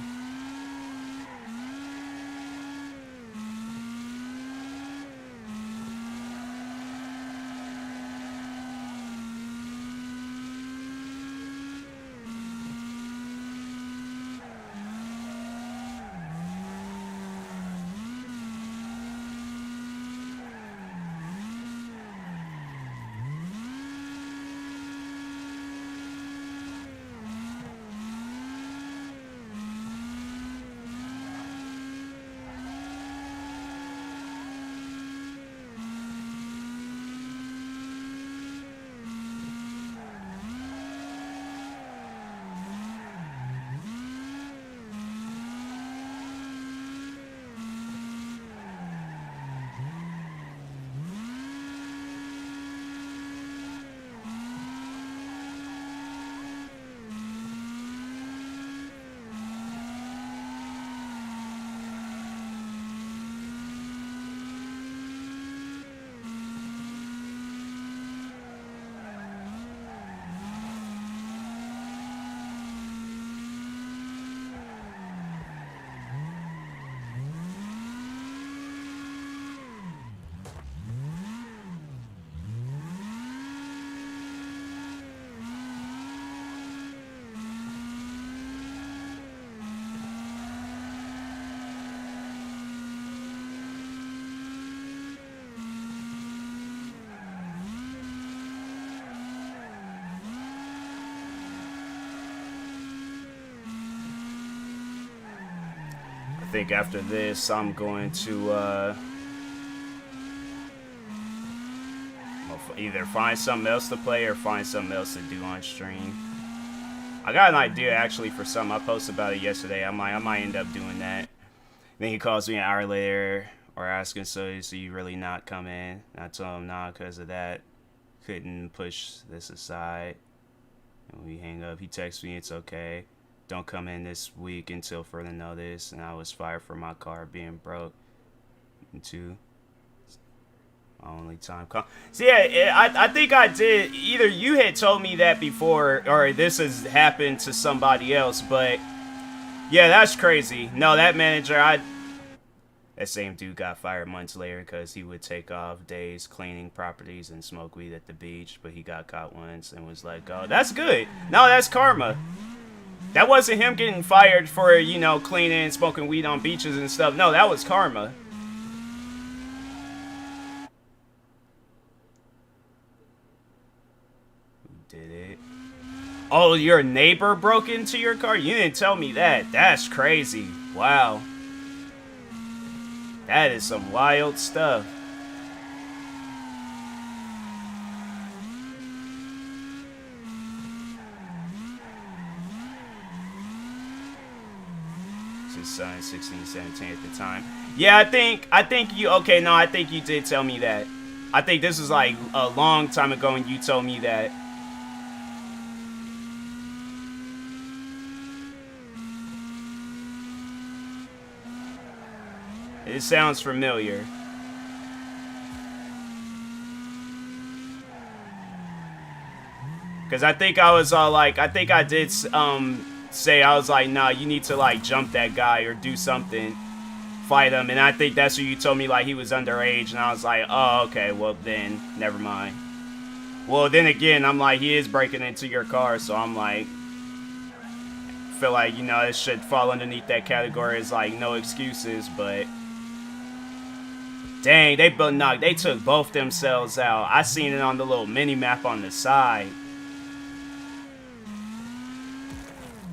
I think after this, I'm going to either find something else to play or find something else to do on stream. I got an idea actually for something. I posted about it yesterday. I might end up doing that. Then he calls me an hour later or asking, so you really not coming? And I told him nah because of that. Couldn't push this aside. And we hang up. He texts me, it's okay. Don't come in this week until further notice. And I was fired for my car being broke into. Only time come. So yeah, I think I did. Either you had told me that before, or this has happened to somebody else. But yeah, that's crazy. No, that manager, that same dude got fired months later because he would take off days cleaning properties and smoke weed at the beach. But he got caught once and was let go. That's good. No, that's karma. That wasn't him getting fired for, you know, cleaning and smoking weed on beaches and stuff. No, that was karma. Did it? Oh, your neighbor broke into your car? You didn't tell me that. That's crazy. Wow. That is some wild stuff. His son, 16, 17 at the time. Yeah, I think you, okay, no, I think you did tell me that. I think this was like a long time ago when you told me that. It sounds familiar. Because I think I was all like, I think I did say, I was like, nah, you need to like jump that guy or do something. Fight him. And I think that's what you told me, like he was underage. And I was like, oh, okay, well then, never mind. Well, then again, I'm like, he is breaking into your car. So I'm like, feel like, you know, it should fall underneath that category as like no excuses, but dang, they took both themselves out. I seen it on the little mini map on the side.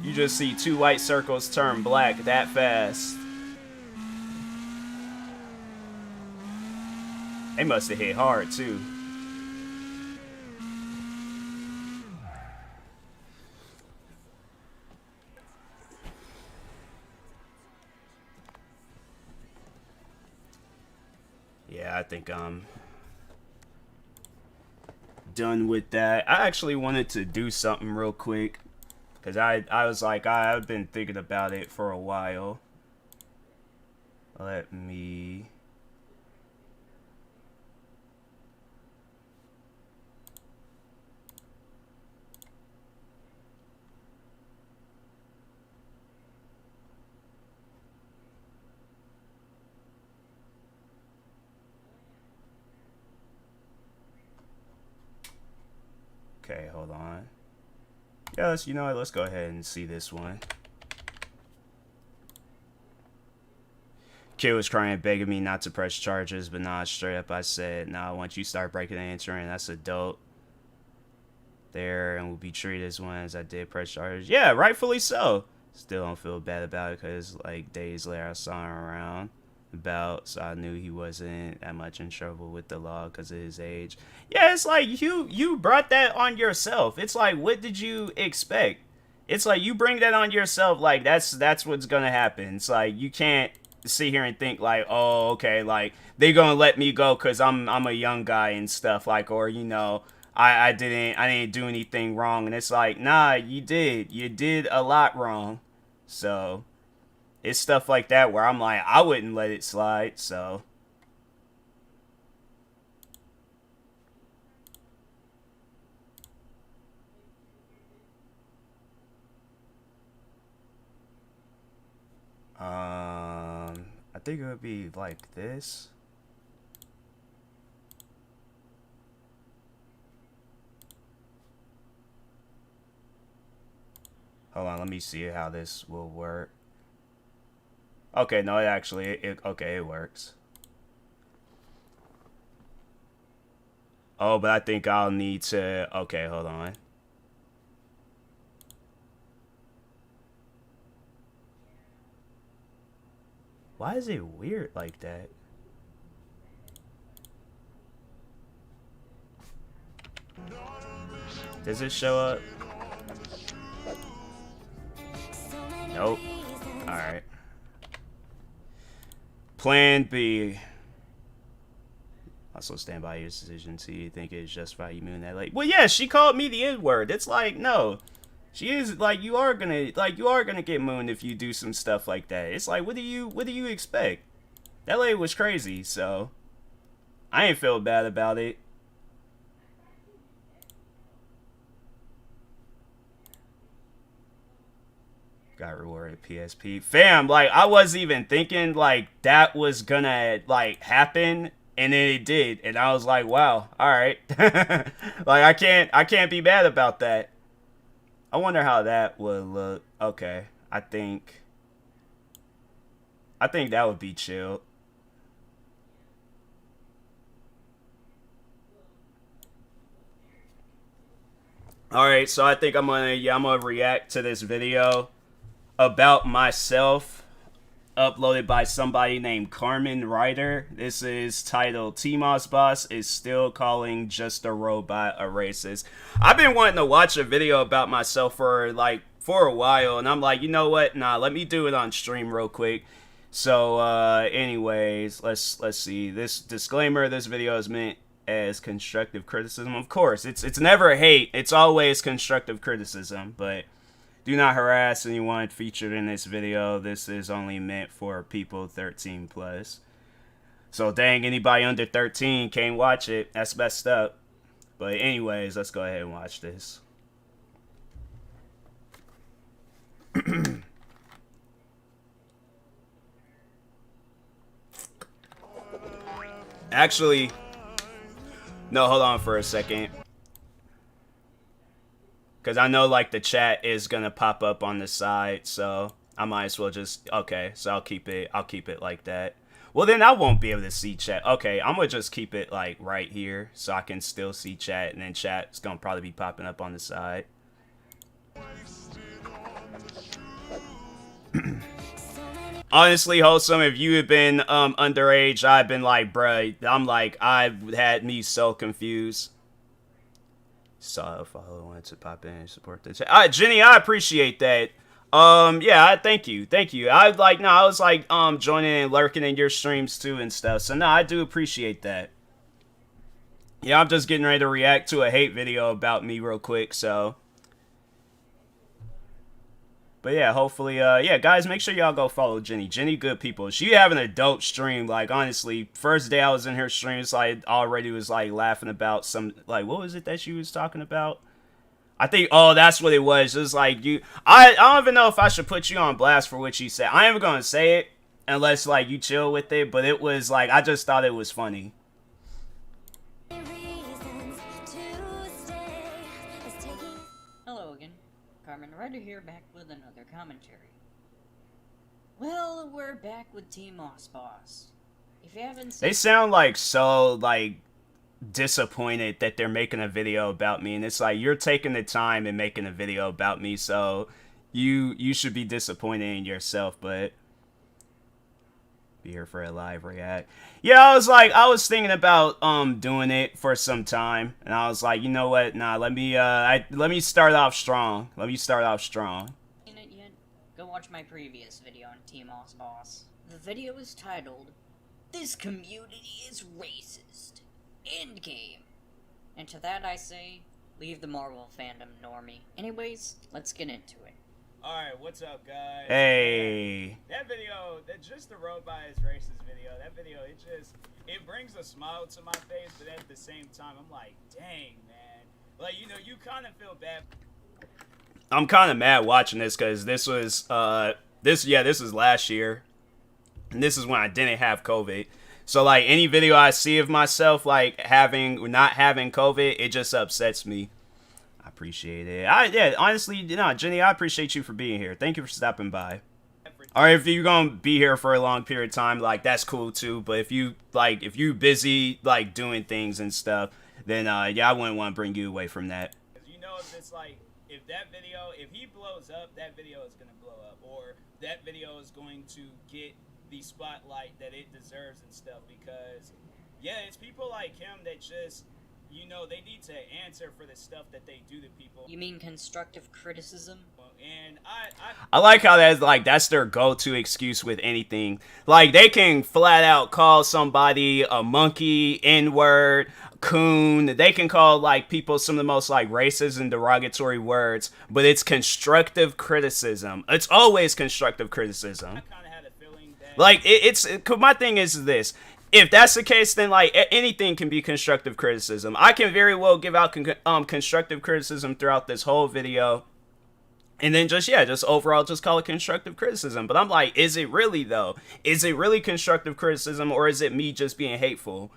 You just see two white circles turn black that fast. They must have hit hard too. Yeah, I think I'm done with that. I actually wanted to do something real quick. Because I was like, I've been thinking about it for a while. Let me... Okay, hold on. Yeah, you know what? Let's go ahead and see this one. Kid was crying, begging me not to press charges, but nah, straight up I said, nah, once you start breaking and entering, that's adult there and will be treated as one as I did press charges. Yeah, rightfully so. Still don't feel bad about it because, like, days later I saw him around about, so I knew he wasn't that much in trouble with the law because of his age. Yeah, it's like you brought that on yourself. It's like, what did you expect? It's like you bring that on yourself. Like that's what's gonna happen. It's like you can't sit here and think like, oh, okay, like they gonna let me go because I'm a young guy and stuff, like, or you know, I didn't do anything wrong. And it's like, nah, you did a lot wrong. So it's stuff like that where I'm like, I wouldn't let it slide. So I think it would be like this. Hold on, let me see how this will work. Okay, no, okay, it works. Oh, but I think I'll need to, okay, hold on. Why is it weird like that? Does it show up? Nope. Alright. Plan B. Also stand by your decision. So you think it's justified you moving that late? Well, yeah, she called me the N-word. It's like, no. She is like, you are gonna get mooned if you do some stuff like that. It's like, what do you expect? That lady was crazy, so I ain't feel bad about it. Got rewarded PSP. Fam, like, I wasn't even thinking, like, that was gonna, like, happen, and then it did, and I was like, wow, alright. Like, I can't be mad about that. I wonder how that would look. Okay, I think that would be chill. Alright, so I think I'm gonna react to this video about myself uploaded by somebody named Carmen Ryder. This is titled TMossBoss is still calling just a robot a racist. I've been wanting to watch a video about myself for a while, and I'm like, you know what? Nah, let me do it on stream real quick. So anyways, let's see. This disclaimer, this video is meant as constructive criticism. Of course, it's never hate. It's always constructive criticism, but do not harass anyone featured in this video. This is only meant for people 13 plus. So dang, anybody under 13 can't watch it. That's messed up. But anyways, let's go ahead and watch this. Actually, no, hold on for a second. Because I know, like, the chat is going to pop up on the side, so I might as well just... Okay, so I'll keep it like that. Well, then I won't be able to see chat. Okay, I'm going to just keep it, like, right here, so I can still see chat, and then chat's going to probably be popping up on the side. Honestly, Wholesome, if you had been underage, I've been like, bruh, I've had me so confused. Saw a follow, wanted to pop in and support this. Jenny, I appreciate that. Yeah, thank you. I was like, joining and lurking in your streams too and stuff. So no, I do appreciate that. Yeah, I'm just getting ready to react to a hate video about me real quick, so. But yeah, hopefully, yeah, guys, make sure y'all go follow Jenny. Jenny, good people. She having a dope stream. Like, honestly, first day I was in her streams, I already was, like, laughing about some, like, what was it that she was talking about? I think, oh, that's what it was. It was like, I don't even know if I should put you on blast for what she said. I ain't gonna say it unless, like, you chill with it, but it was, like, I just thought it was funny. Hello again. Carmen Ryder here, back with another commentary. Well, we're back with TMossBoss. If you haven't seen... They sound like so, like, disappointed that they're making a video about me, and it's like, you're taking the time and making a video about me, so you should be disappointed in yourself, but be here for a live react. Yeah, I was thinking about doing it for some time, and I was like, you know what, nah, let me start off strong. Let me start off strong. Seen it yet? Go watch my previous video on TMossBoss. The video is titled, "This Community is Racist. Endgame." And to that I say, leave the Marvel fandom, normie. Anyways, let's get into it. Alright, what's up, guys? Hey. That video, just the robot is racist video, that video, it brings a smile to my face, but at the same time, I'm like, dang, man. Like, you know, you kind of feel bad. I'm kind of mad watching this, because this was, this was last year. And this is when I didn't have COVID. So, like, any video I see of myself, like, not having COVID, it just upsets me. I appreciate it. Yeah, honestly, Jenny, I appreciate you for being here. Thank you for stopping by. Or if you're gonna be here for a long period of time, like, that's cool too. But if you busy, like, doing things and stuff, then, yeah, I wouldn't want to bring you away from that. You know, if that video, if he blows up, that video is gonna blow up. Or that video is going to get the spotlight that it deserves and stuff, because yeah, it's people like him that just, you know, they need to answer for the stuff that they do to people. You mean constructive criticism? And I like how that's their go-to excuse with anything. Like, they can flat out call somebody a monkey, N-word, coon. They can call, like, people some of the most, like, racist and derogatory words, but it's constructive criticism. It's always constructive criticism. I kind of had a feeling that, like, my thing is this. if that's the case, then like anything can be constructive criticism. I can very well give out constructive criticism throughout this whole video, and then just overall just call it constructive criticism. But I'm like, is it really though? Is it really constructive criticism, or is it me just being hateful?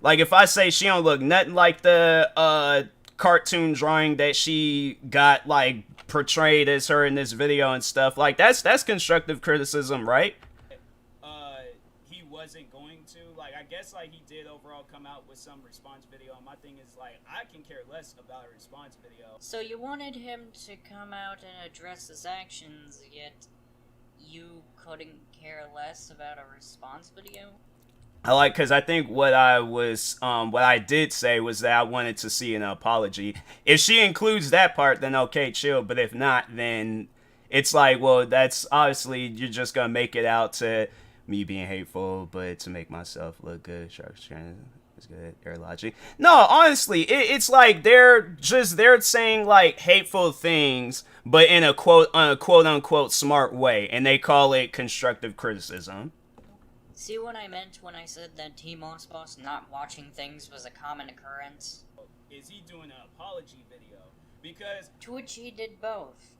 Like if I say she don't look nothing like the cartoon drawing that she got like portrayed as her in this video and stuff, like that's constructive criticism, right? He wasn't going to, like, I guess like he did overall come out with some response video. And my thing is like, I can care less about a response video. So you wanted him to come out and address his actions, yet you couldn't care less about a response video? Because I think what I did say was that I wanted to see an apology. If she includes that part, then okay, chill. But if not, then it's like, well, that's obviously you're just gonna make it out to me being hateful, but to make myself look good. Sharks is good. Air logic. No, honestly, it's like they're saying like hateful things, but in a quote unquote smart way, and they call it constructive criticism. See what I meant when I said that TMossBoss not watching things was a common occurrence? Is he doing an apology video? Because to which he did both.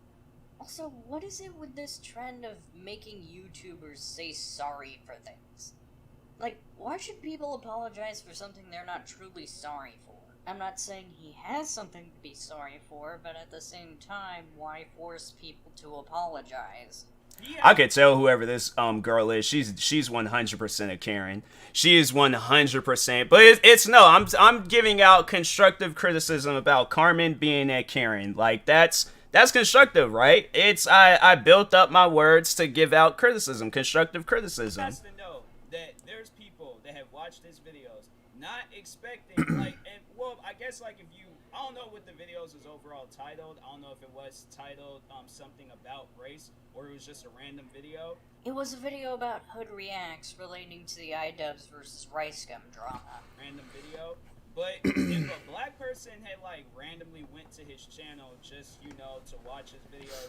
Also, what is it with this trend of making YouTubers say sorry for things? Like, why should people apologize for something they're not truly sorry for? I'm not saying he has something to be sorry for, but at the same time, why force people to apologize? yeah, I could tell whoever this girl is, she's 100% a Karen. She is 100%. But it's no, I'm giving out constructive criticism about Carmen being a Karen. Like that's constructive, right? It's I built up my words to give out criticism, constructive criticism. has to know that there's people that have watched his videos not expecting like, and well, I guess like if you, I don't know what the videos was overall titled. I don't know if it was titled something about race or it was just a random video. It was a video about Hood Reacts relating to the iDubbbz versus RiceGum drama. Random video. But if a black person had like randomly went to his channel just, to watch his videos,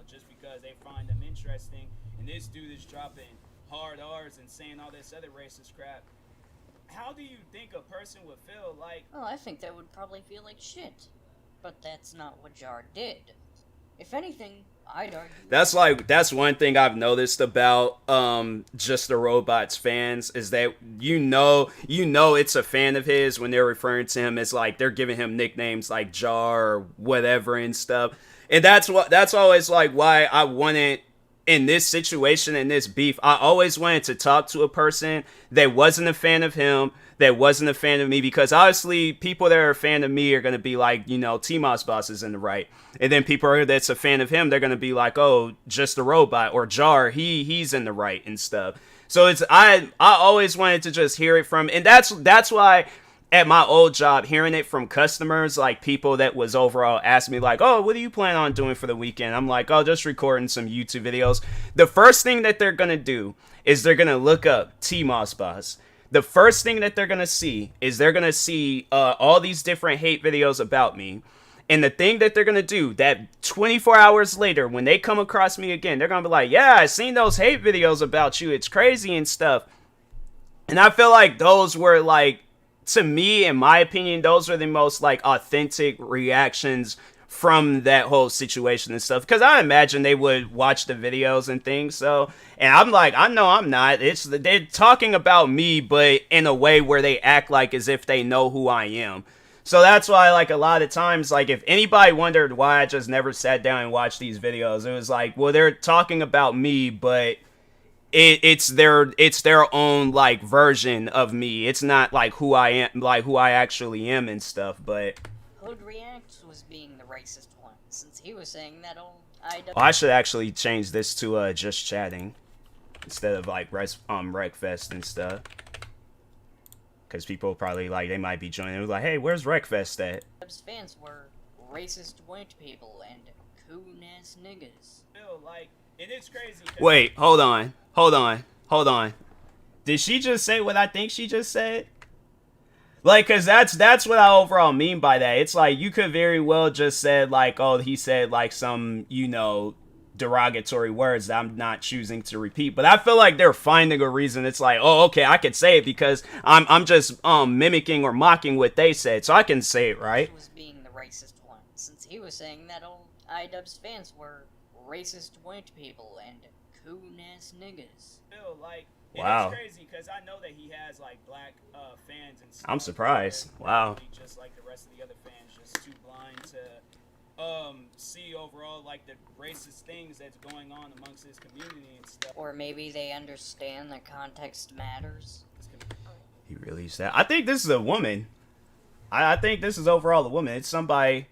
just because they find them interesting, and this dude is dropping hard R's and saying all this other racist crap, how do you think a person would feel like? Well, I think that would probably feel like shit. But that's not what Jar did. If anything, I'd argue... That's one thing I've noticed about Just the Robots fans is that you know it's a fan of his when they're referring to him as like they're giving him nicknames like Jar or whatever and stuff. And that's always like why I wanted, in this situation, in this beef, I always wanted to talk to a person that wasn't a fan of him, that wasn't a fan of me, because obviously people that are a fan of me are going to be like, TMossBoss is in the right. And then people that's a fan of him, they're going to be like, oh, Just a Robot or Jar, he's in the right and stuff. So it's, I always wanted to just hear it from, and that's why at my old job, hearing it from customers, like people that was overall asking me like, oh, what do you plan on doing for the weekend? I'm like, oh, just recording some YouTube videos. The first thing that they're going to do is they're going to look up TMossBoss. The first thing that they're going to see is they're going to see all these different hate videos about me. And the thing that they're going to do, that 24 hours later, when they come across me again, they're going to be like, yeah, I seen those hate videos about you. It's crazy and stuff. And I feel like those were like, to me, in my opinion, those are the most like authentic reactions from that whole situation and stuff. Because I imagine they would watch the videos and things. So, and I'm like, I know I'm not. They're talking about me, but in a way where they act like as if they know who I am. So that's why, like, a lot of times, like, if anybody wondered why I just never sat down and watched these videos, it was like, well, they're talking about me, but it's their own like version of me. It's not like who I am, like who I actually am and stuff. But Hood Reacts was being the racist one, since he was saying that old I should actually change this to just chatting instead of like WRECKFEST and stuff, because people probably like they might be joining. It was like, hey, where's WRECKFEST at? Fans were racist white people and coon ass niggas. Like, and it's crazy. Wait, hold on. Did she just say what I think she just said? Like, cause that's what I overall mean by that. It's like you could very well just said like, oh, he said like some, derogatory words that I'm not choosing to repeat. But I feel like they're finding a reason. It's like, oh, okay, I could say it because I'm just mimicking or mocking what they said, so I can say it, right? He was being the racist one, since he was saying that all iDubbbz fans were racist white people and coon-ass niggas. Still, like, wow. It's crazy because I know that he has like black fans and stuff. I'm surprised. Wow. Just like the rest of the other fans, just too blind to see overall like the racist things that's going on amongst his community and stuff. Or maybe they understand that context matters. He released that. I think this is a woman. I think this is overall a woman. It's somebody.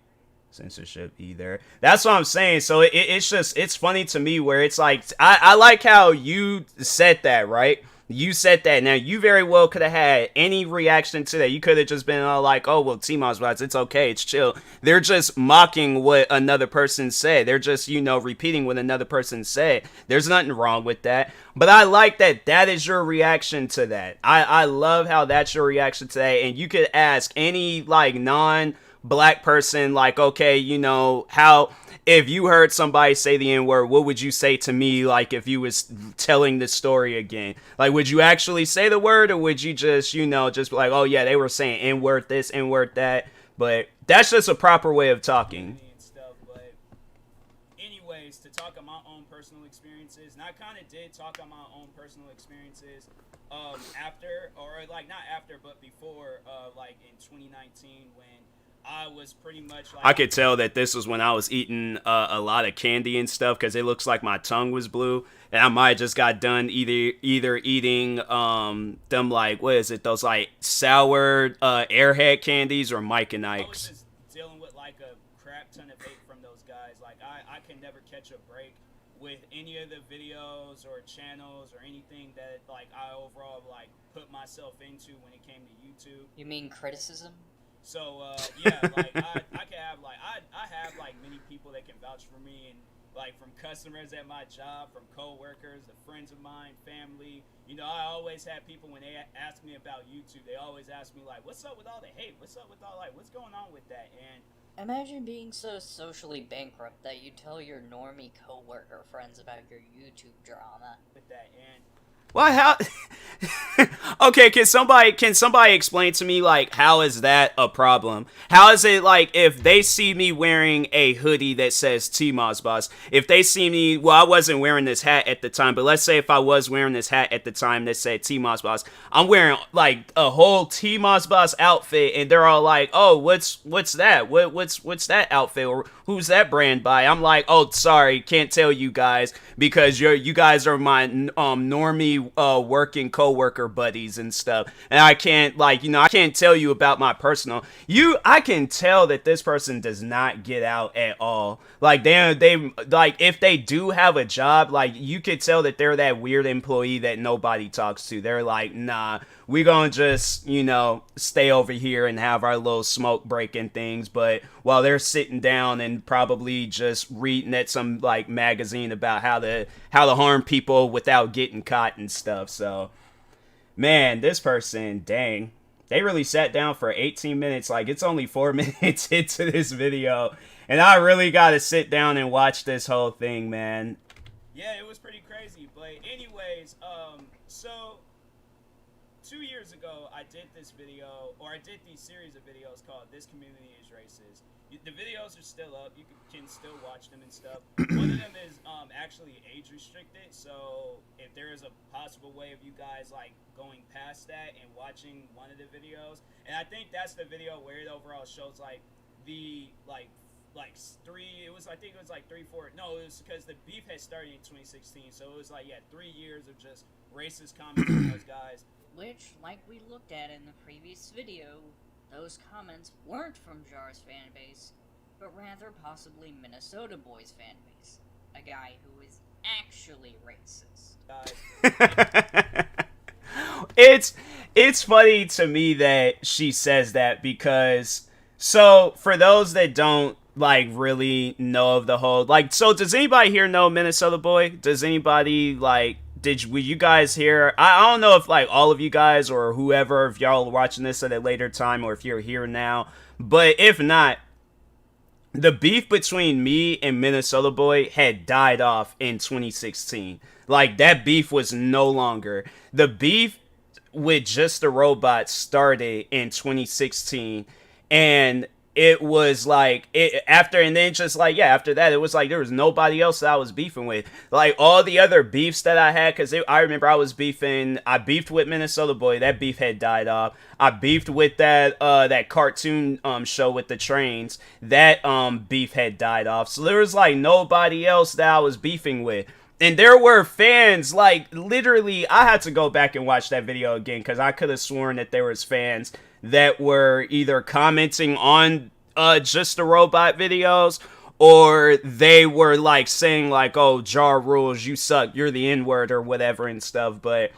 Censorship either. That's what I'm saying. So it's funny to me where it's like, I like how you said that, right? You said that. Now, you very well could have had any reaction to that. You could have just been all like, oh, well, TMossBoss, it's okay, it's chill. They're just mocking what another person said. They're just, repeating what another person said. There's nothing wrong with that. But I like that is your reaction to that. I love how that's your reaction to that. And you could ask any, like, non-black person, like, okay, how... If you heard somebody say the N-word, what would you say to me, like, if you was telling this story again? Like, would you actually say the word, or would you just, just be like, oh, yeah, they were saying N-word this, N-word that? But that's just a proper way of talking. But anyways, to talk on my own personal experiences, and I kind of did talk on my own personal experiences after, or, like, not after, but before, like, in 2019, when I was pretty much like... I could tell that this was when I was eating a lot of candy and stuff, because it looks like my tongue was blue, and I might have just got done either eating them, like, what is it, those, like, sour Airhead candies, or Mike and Ike's. I was just dealing with, like, a crap ton of hate from those guys. Like, I can never catch a break with any of the videos or channels or anything that, like, I overall, like, put myself into when it came to YouTube. You mean criticism? So, yeah, like, I can have, like, I have, like, many people that can vouch for me, and, like, from customers at my job, from co-workers, friends of mine, family. I always have people, when they ask me about YouTube, they always ask me, like, what's up with all the hate? What's up with all, like, what's going on with that? And imagine being so socially bankrupt that you tell your normie co-worker friends about your YouTube drama. With that, and... Well, how... Okay, can somebody explain to me, like, how is that a problem? How is it, like, if they see me wearing a hoodie that says TMossBoss, if they see me, well, I wasn't wearing this hat at the time, but let's say if I was wearing this hat at the time that said TMossBoss, I'm wearing, like, a whole TMossBoss outfit, and they're all like, oh, what's that? What's that outfit? Or who's that brand by? I'm like, oh, sorry, can't tell you guys, because you guys are my normie working co-worker buddies and stuff, and I can't, like, I can't tell you about my personal. I can tell that this person does not get out at all. Like, they like, if they do have a job, like, you could tell that they're that weird employee that nobody talks to. They're like, nah, we gonna just, stay over here and have our little smoke break and things, but while they're sitting down and probably just reading at some, like, magazine about how to harm people without getting caught and stuff. So, man, this person, dang, they really sat down for 18 minutes. Like, it's only 4 minutes into this video, and I really gotta sit down and watch this whole thing, man. Yeah, it was pretty crazy. But anyways, so 2 years ago, I did this video, or I did these series of videos called This Community is Racist. The videos are still up. You can still watch them and stuff. One of them is actually age restricted, so if there is a possible way of you guys, like, going past that and watching one of the videos, and I think that's the video where it overall shows, like, the, like three, it was, I think it was like 3, 4, no, it was because the beef had started in 2016, so it was like, yeah, 3 years of just racist comments from those guys. Which, like we looked at in the previous video, those comments weren't from Jar's fanbase, but rather possibly Minnesota Boy's fanbase. A guy who is actually racist. It's funny to me that she says that, because, so, for those that don't, like, really know of the whole, like, so does anybody here know Minnesota Boy? Does anybody, like, were you guys here? I don't know if, like, all of you guys or whoever, if y'all are watching this at a later time or if you're here now, but if not, the beef between me and Minnesota Boy had died off in 2016. Like, that beef was no longer. The beef with Just a Robot started in 2016, and it was like it after, and then just like, yeah, after that it was like there was nobody else that I was beefing with. Like, all the other beefs that I had, because I remember I beefed with Minnesota Boy. That beef had died off. I beefed with that cartoon show with the trains. That beef had died off. So there was like nobody else that I was beefing with. And there were fans, like, literally, I had to go back and watch that video again, because I could have sworn that there was fans that were either commenting on Just a Robot videos, or they were, like, saying, like, oh, Jar rules, you suck, you're the N-word, or whatever and stuff. But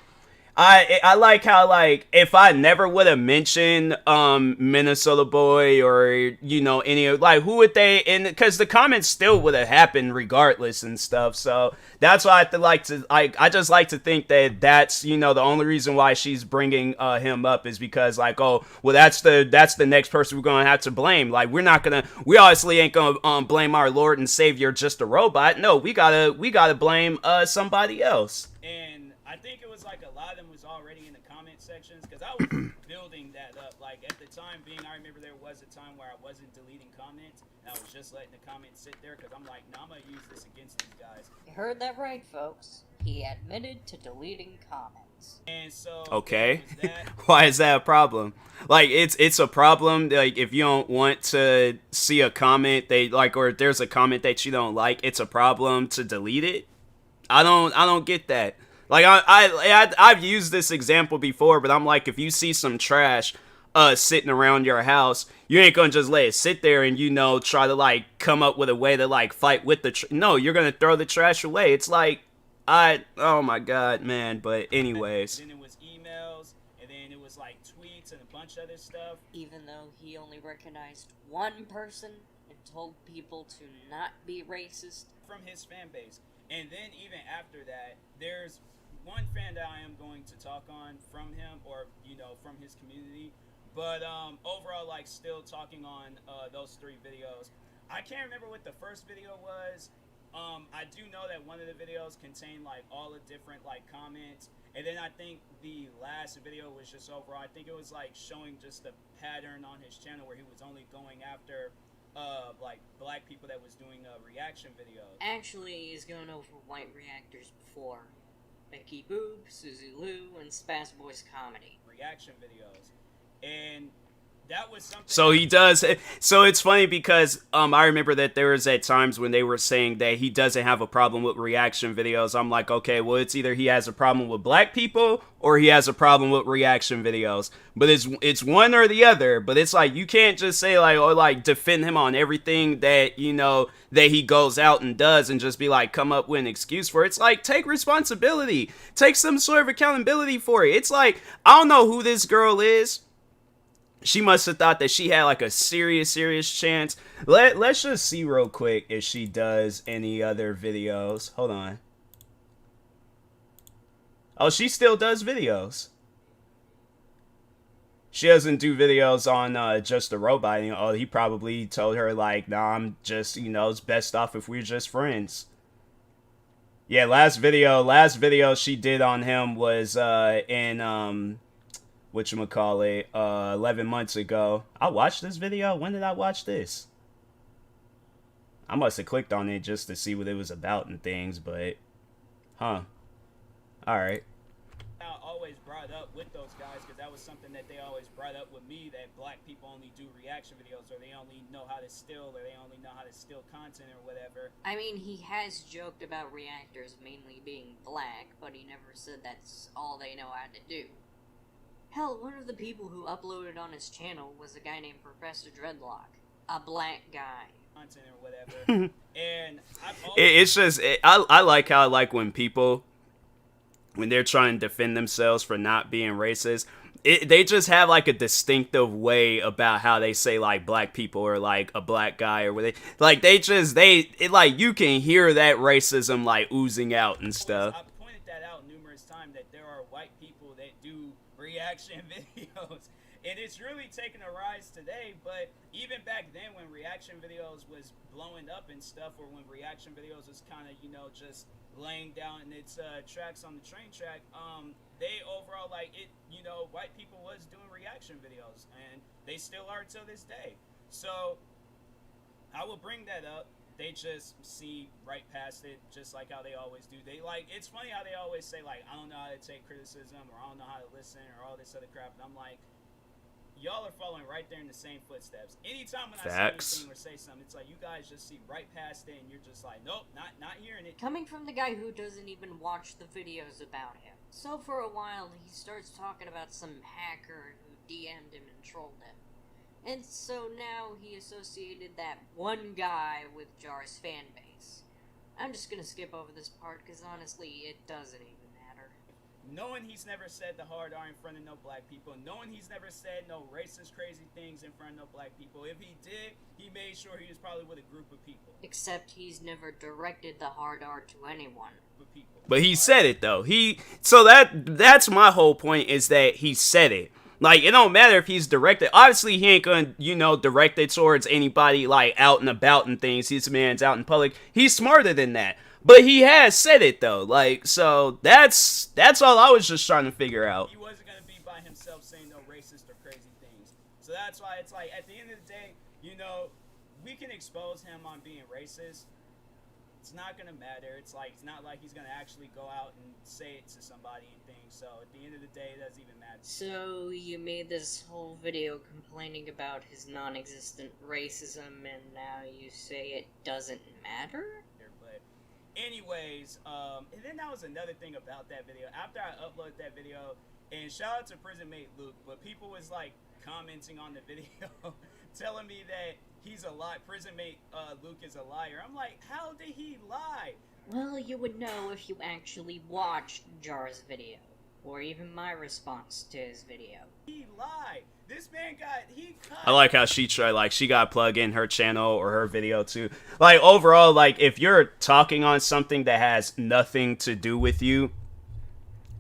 I like how, like, if I never would have mentioned Minnesota Boy, or, you know, any, like, who would they, and because the comments still would have happened regardless and stuff. So that's why I just like to think that that's, you know, the only reason why she's bringing him up is because, like, oh, well, that's the next person we're gonna have to blame. Like, we obviously ain't gonna blame our Lord and Savior Just a Robot. No, we gotta blame somebody else. And I think it was like a lot of them was already in the comment sections, because I was building that up. Like, at the time being, I remember there was a time where I wasn't deleting comments, and I was just letting the comments sit there, because I'm like, nah, I'm gonna use this against these guys. You heard that right, folks. He admitted to deleting comments. And so okay, why is that a problem? Like, it's a problem. Like, if you don't want to see a comment, or if there's a comment that you don't like, it's a problem to delete it. I don't get that. Like, I've used this example before, but I'm like, if you see some trash sitting around your house, you ain't gonna just let it sit there and, you know, try to, like, come up with a way to, like, fight with the no, you're gonna throw the trash away. It's like, oh my god, man. But anyways, then it was emails, and then it was like tweets and a bunch of other stuff. Even though he only recognized one person and told people to not be racist from his fan base. And then even after that, there's one fan that I am going to talk on from him, or, you know, from his community. But overall, like, still talking on those 3 videos. I can't remember what the first video was. I do know that one of the videos contained, like, all the different, like, comments. And then I think the last video was just overall, I think it was, like, showing just the pattern on his channel where he was only going after like, black people that was doing reaction videos. Actually, he's gone over white reactors before. Becky Boop, Susie Lou, and Spaz Boys Comedy. Reaction videos. And that was something... So he does. So it's funny because I remember that there was at times when they were saying that he doesn't have a problem with reaction videos. I'm like, okay, well, it's either he has a problem with black people or he has a problem with reaction videos. But it's one or the other. But it's like, you can't just say, like, or like defend him on everything that, you know, that he goes out and does and just be like, come up with an excuse for it. It's like, take responsibility. Take some sort of accountability for it. It's like, I don't know who this girl is. She must have thought that she had, like, a serious chance. Let's just see real quick if she does any other videos. Hold on. Oh, she still does videos. She doesn't do videos on Just a Robot. You know, oh, he probably told her, like, nah, I'm just, you know, it's best off if we're just friends. Yeah, last video she did on him was in whatchamacallit, 11 months ago. I watched this video. When did I watch this? I must have clicked on it just to see what it was about and things, but alright. I always brought up with those guys, because that was something that they always brought up with me, that black people only do reaction videos, or they only know how to steal, or they only know how to steal content or whatever. I mean, he has joked about reactors mainly being black, but he never said that's all they know how to do. Hell, one of the people who uploaded on his channel was a guy named Professor Dreadlock. A black guy. Content or whatever. And it's just, I like how, like, when people, when they're trying to defend themselves for not being racist, they just have, like, a distinctive way about how they say, like, black people or, like, a black guy or whatever. Like, like, you can hear that racism, like, oozing out and stuff. I pointed that out numerous times, that there are white people that do reaction videos, And it's really taken a rise today, but even back then when reaction videos was blowing up and stuff, or when reaction videos was kind of, you know, just laying down its tracks on the train track, they overall, like, it, you know, white people was doing reaction videos, and they still are till this day. So I will bring that up. They just see right past it, just like how they always do. They, like, it's funny how they always say, like, I don't know how to take criticism, or I don't know how to listen, or all this other crap. And I'm like, y'all are following right there in the same footsteps. Anytime when I say anything or say something, it's like you guys just see right past it, and you're just like, nope, not hearing it. Coming from the guy who doesn't even watch the videos about him. So for a while, he starts talking about some hacker who DM'd him and trolled him. And so now he associated that one guy with Jar's fan base. I'm just gonna skip over this part because honestly, it doesn't even matter. Knowing he's never said the hard R in front of no black people, knowing he's never said no racist, crazy things in front of no black people. If he did, he made sure he was probably with a group of people. Except he's never directed the hard R to anyone. But he said it though. So that's my whole point, is that he said it. Like, it don't matter if he's directed. Obviously, he ain't gonna, you know, direct it towards anybody, like, out and about and things. This man's out in public. He's smarter than that. But he has said it, though. Like, so that's all I was just trying to figure out. He wasn't gonna be by himself saying no racist or crazy things. So that's why it's like, at the end of the day, you know, we can expose him on being racist. It's not gonna matter. It's like, it's not like he's gonna actually go out and say it to somebody and things. So at the end of the day, it doesn't even matter. So you made this whole video complaining about his non-existent racism, and now you say it doesn't matter? But anyways, and then that was another thing about that video. After I uploaded that video, and shout out to Prison Mate Luke, but people was like commenting on the video, telling me that he's a lie. Prison Mate Luke is a liar. I'm like, how did he lie? Well, you would know if you actually watched Jar's video, or even my response to his video. He lied. This man cut. I like how she got to plug in her channel or her video too. Like, overall, like, if you're talking on something that has nothing to do with you,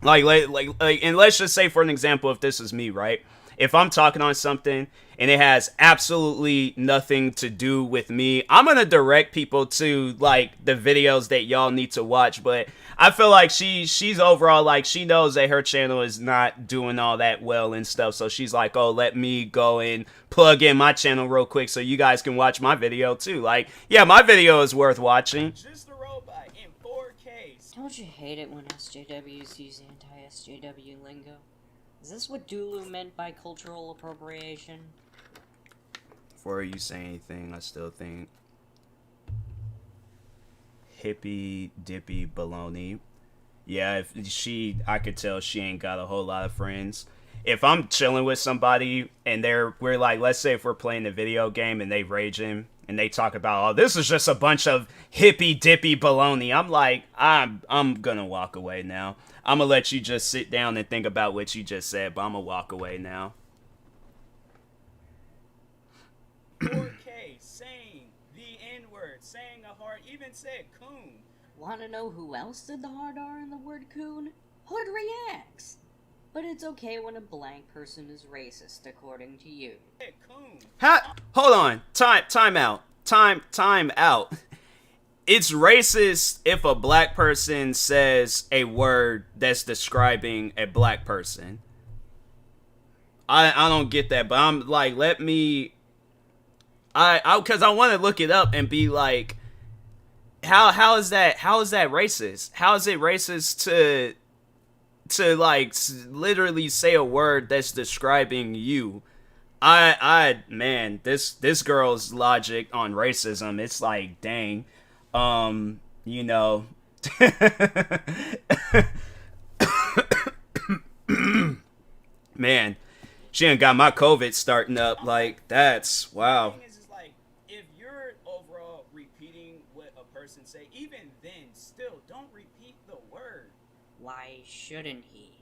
like, and let's just say, for an example, if this is me, right? If I'm talking on something and it has absolutely nothing to do with me, I'm going to direct people to, like, the videos that y'all need to watch. But I feel like she's overall, like, she knows that her channel is not doing all that well and stuff. So she's like, oh, let me go and plug in my channel real quick so you guys can watch my video too. Like, yeah, my video is worth watching. Just a robot in 4K. Don't you hate it when SJWs use anti-SJW lingo? Is this what Dulu meant by cultural appropriation? Before you say anything, I still think hippy dippy baloney. Yeah, I could tell she ain't got a whole lot of friends. If I'm chilling with somebody and we're like, let's say if we're playing a video game and they raging and they talk about, oh, this is just a bunch of hippy dippy baloney, I'm like, I'm gonna walk away now. I'm gonna let you just sit down and think about what you just said, but I'm gonna walk away now. 4K, saying the N-word, saying a hard, even said coon. Wanna know who else did the hard R in the word coon? Hood Reacts. But it's okay when a blank person is racist, according to you. Coon. Hold on. Time out. Time out. It's racist if a black person says a word that's describing a black person. I don't get that, but I'm like, let me... because I want to look it up and be like, how is that racist? How is it racist to like literally say a word that's describing you? Man, this girl's logic on racism, it's like, dang. You know, man, she ain't got my COVID starting up. Like, that's wow. The thing is like, if you're overall repeating what a person say, even then, still don't repeat the word. Why shouldn't he?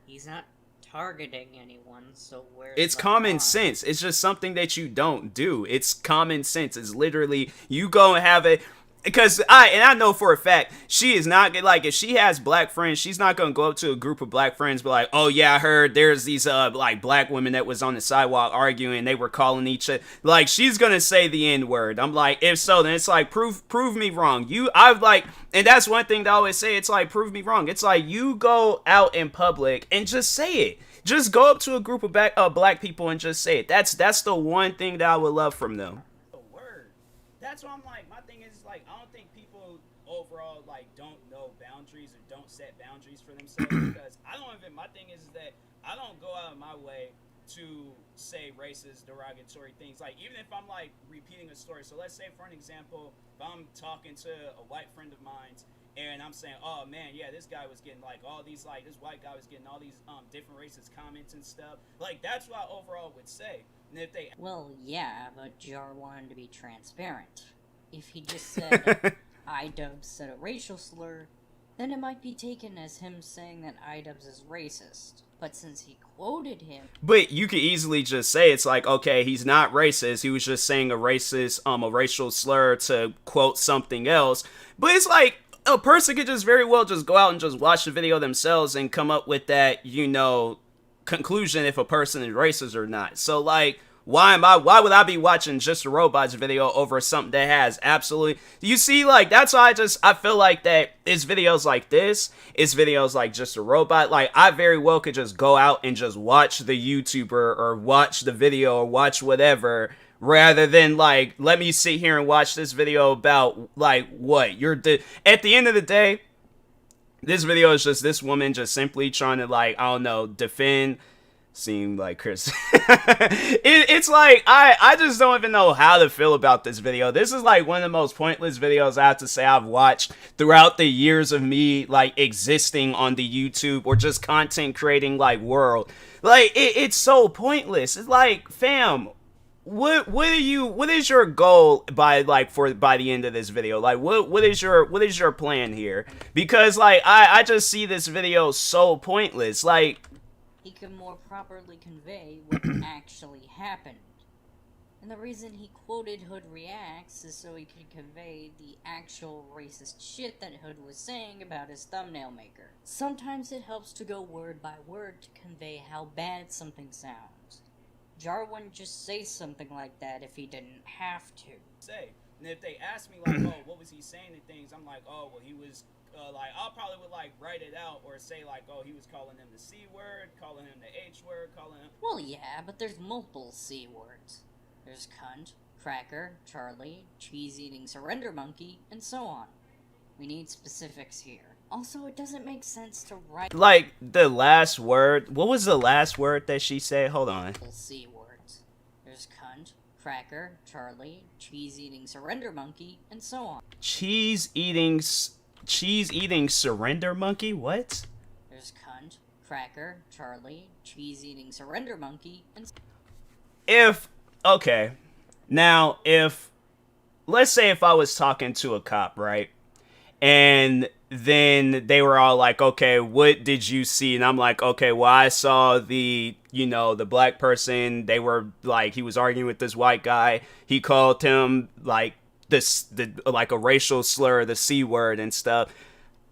He's not targeting anyone, so where's it's the common harm? sense. It's just something that you don't do. It's common sense. It's literally, you go and have it. Because I know for a fact she is not like, if she has black friends, she's not gonna go up to a group of black friends, be like, oh yeah, I heard there's these like black women that was on the sidewalk arguing, they were calling each other, like, she's gonna say the N-word. I'm like, if so, then it's like, prove me wrong. I've like, and that's one thing that I always say, it's like, prove me wrong. It's like, you go out in public and just say it. Just go up to a group of black people and just say it. That's the one thing that I would love from them. Word. That's what I'm like. My thing is like, I don't think people overall like don't know boundaries or don't set boundaries for themselves because I don't even. My thing is that I don't go out of my way to say racist, derogatory things. Like, even if I'm like repeating a story. So let's say, for an example, if I'm talking to a white friend of mine's and I'm saying, oh man, yeah, this guy was getting like all these, like, this white guy was getting all these different racist comments and stuff. Like, that's what I overall would say. And if they, Well, yeah, but Jar wanted to be transparent. If he just said iDubbbz said a racial slur, then it might be taken as him saying that iDubbbz is racist. But since he quoted him... But you could easily just say, it's like, okay, he's not racist, he was just saying a racial slur to quote something else. But it's like, a person could just very well just go out and just watch the video themselves and come up with that, conclusion if a person is racist or not. So like, why would I be watching Just a Robot's video over something that has absolutely, you see, like, that's why I feel like that it's videos like this, it's videos like Just a Robot, like, I very well could just go out and just watch the YouTuber or watch the video or watch whatever, rather than like, let me sit here and watch this video about like what at the end of the day, this video is just this woman just simply trying to, like, I don't know, defend. Seem like Chris. It's like, I just don't even know how to feel about this video. This is like one of the most pointless videos I have to say I've watched throughout the years of me like existing on the YouTube or just content creating like world. Like, it's so pointless. It's like, fam, what is your goal by the end of this video? Like, what is your plan here? Because like, I just see this video so pointless. Like, he could more properly convey what actually happened. And the reason he quoted Hood Reacts is so he could convey the actual racist shit that Hood was saying about his thumbnail maker. Sometimes it helps to go word by word to convey how bad something sounds. Jar wouldn't just say something like that if he didn't have to. Say, and if they ask me like, oh, what was he saying and things, I'm like, oh, well, he was like, I'll probably would like write it out or say like, oh, he was calling him the C word, calling him the H word, calling him. Well, yeah, but there's multiple C words. There's cunt, cracker, Charlie, cheese-eating surrender monkey, and so on. We need specifics here. Also, it doesn't make sense to write like the last word. What was the last word that she said? Hold on. C words. There's cunt, cracker, Charlie, cheese-eating surrender monkey, and so on. Cheese-eating surrender monkey? What? There's cunt, cracker, Charlie, cheese-eating surrender monkey, and okay. Now, let's say if I was talking to a cop, right? And then they were all like, okay, what did you see? And I'm like, okay, well, I saw the black person. They were like, he was arguing with this white guy. He called him like like a racial slur, the C word and stuff.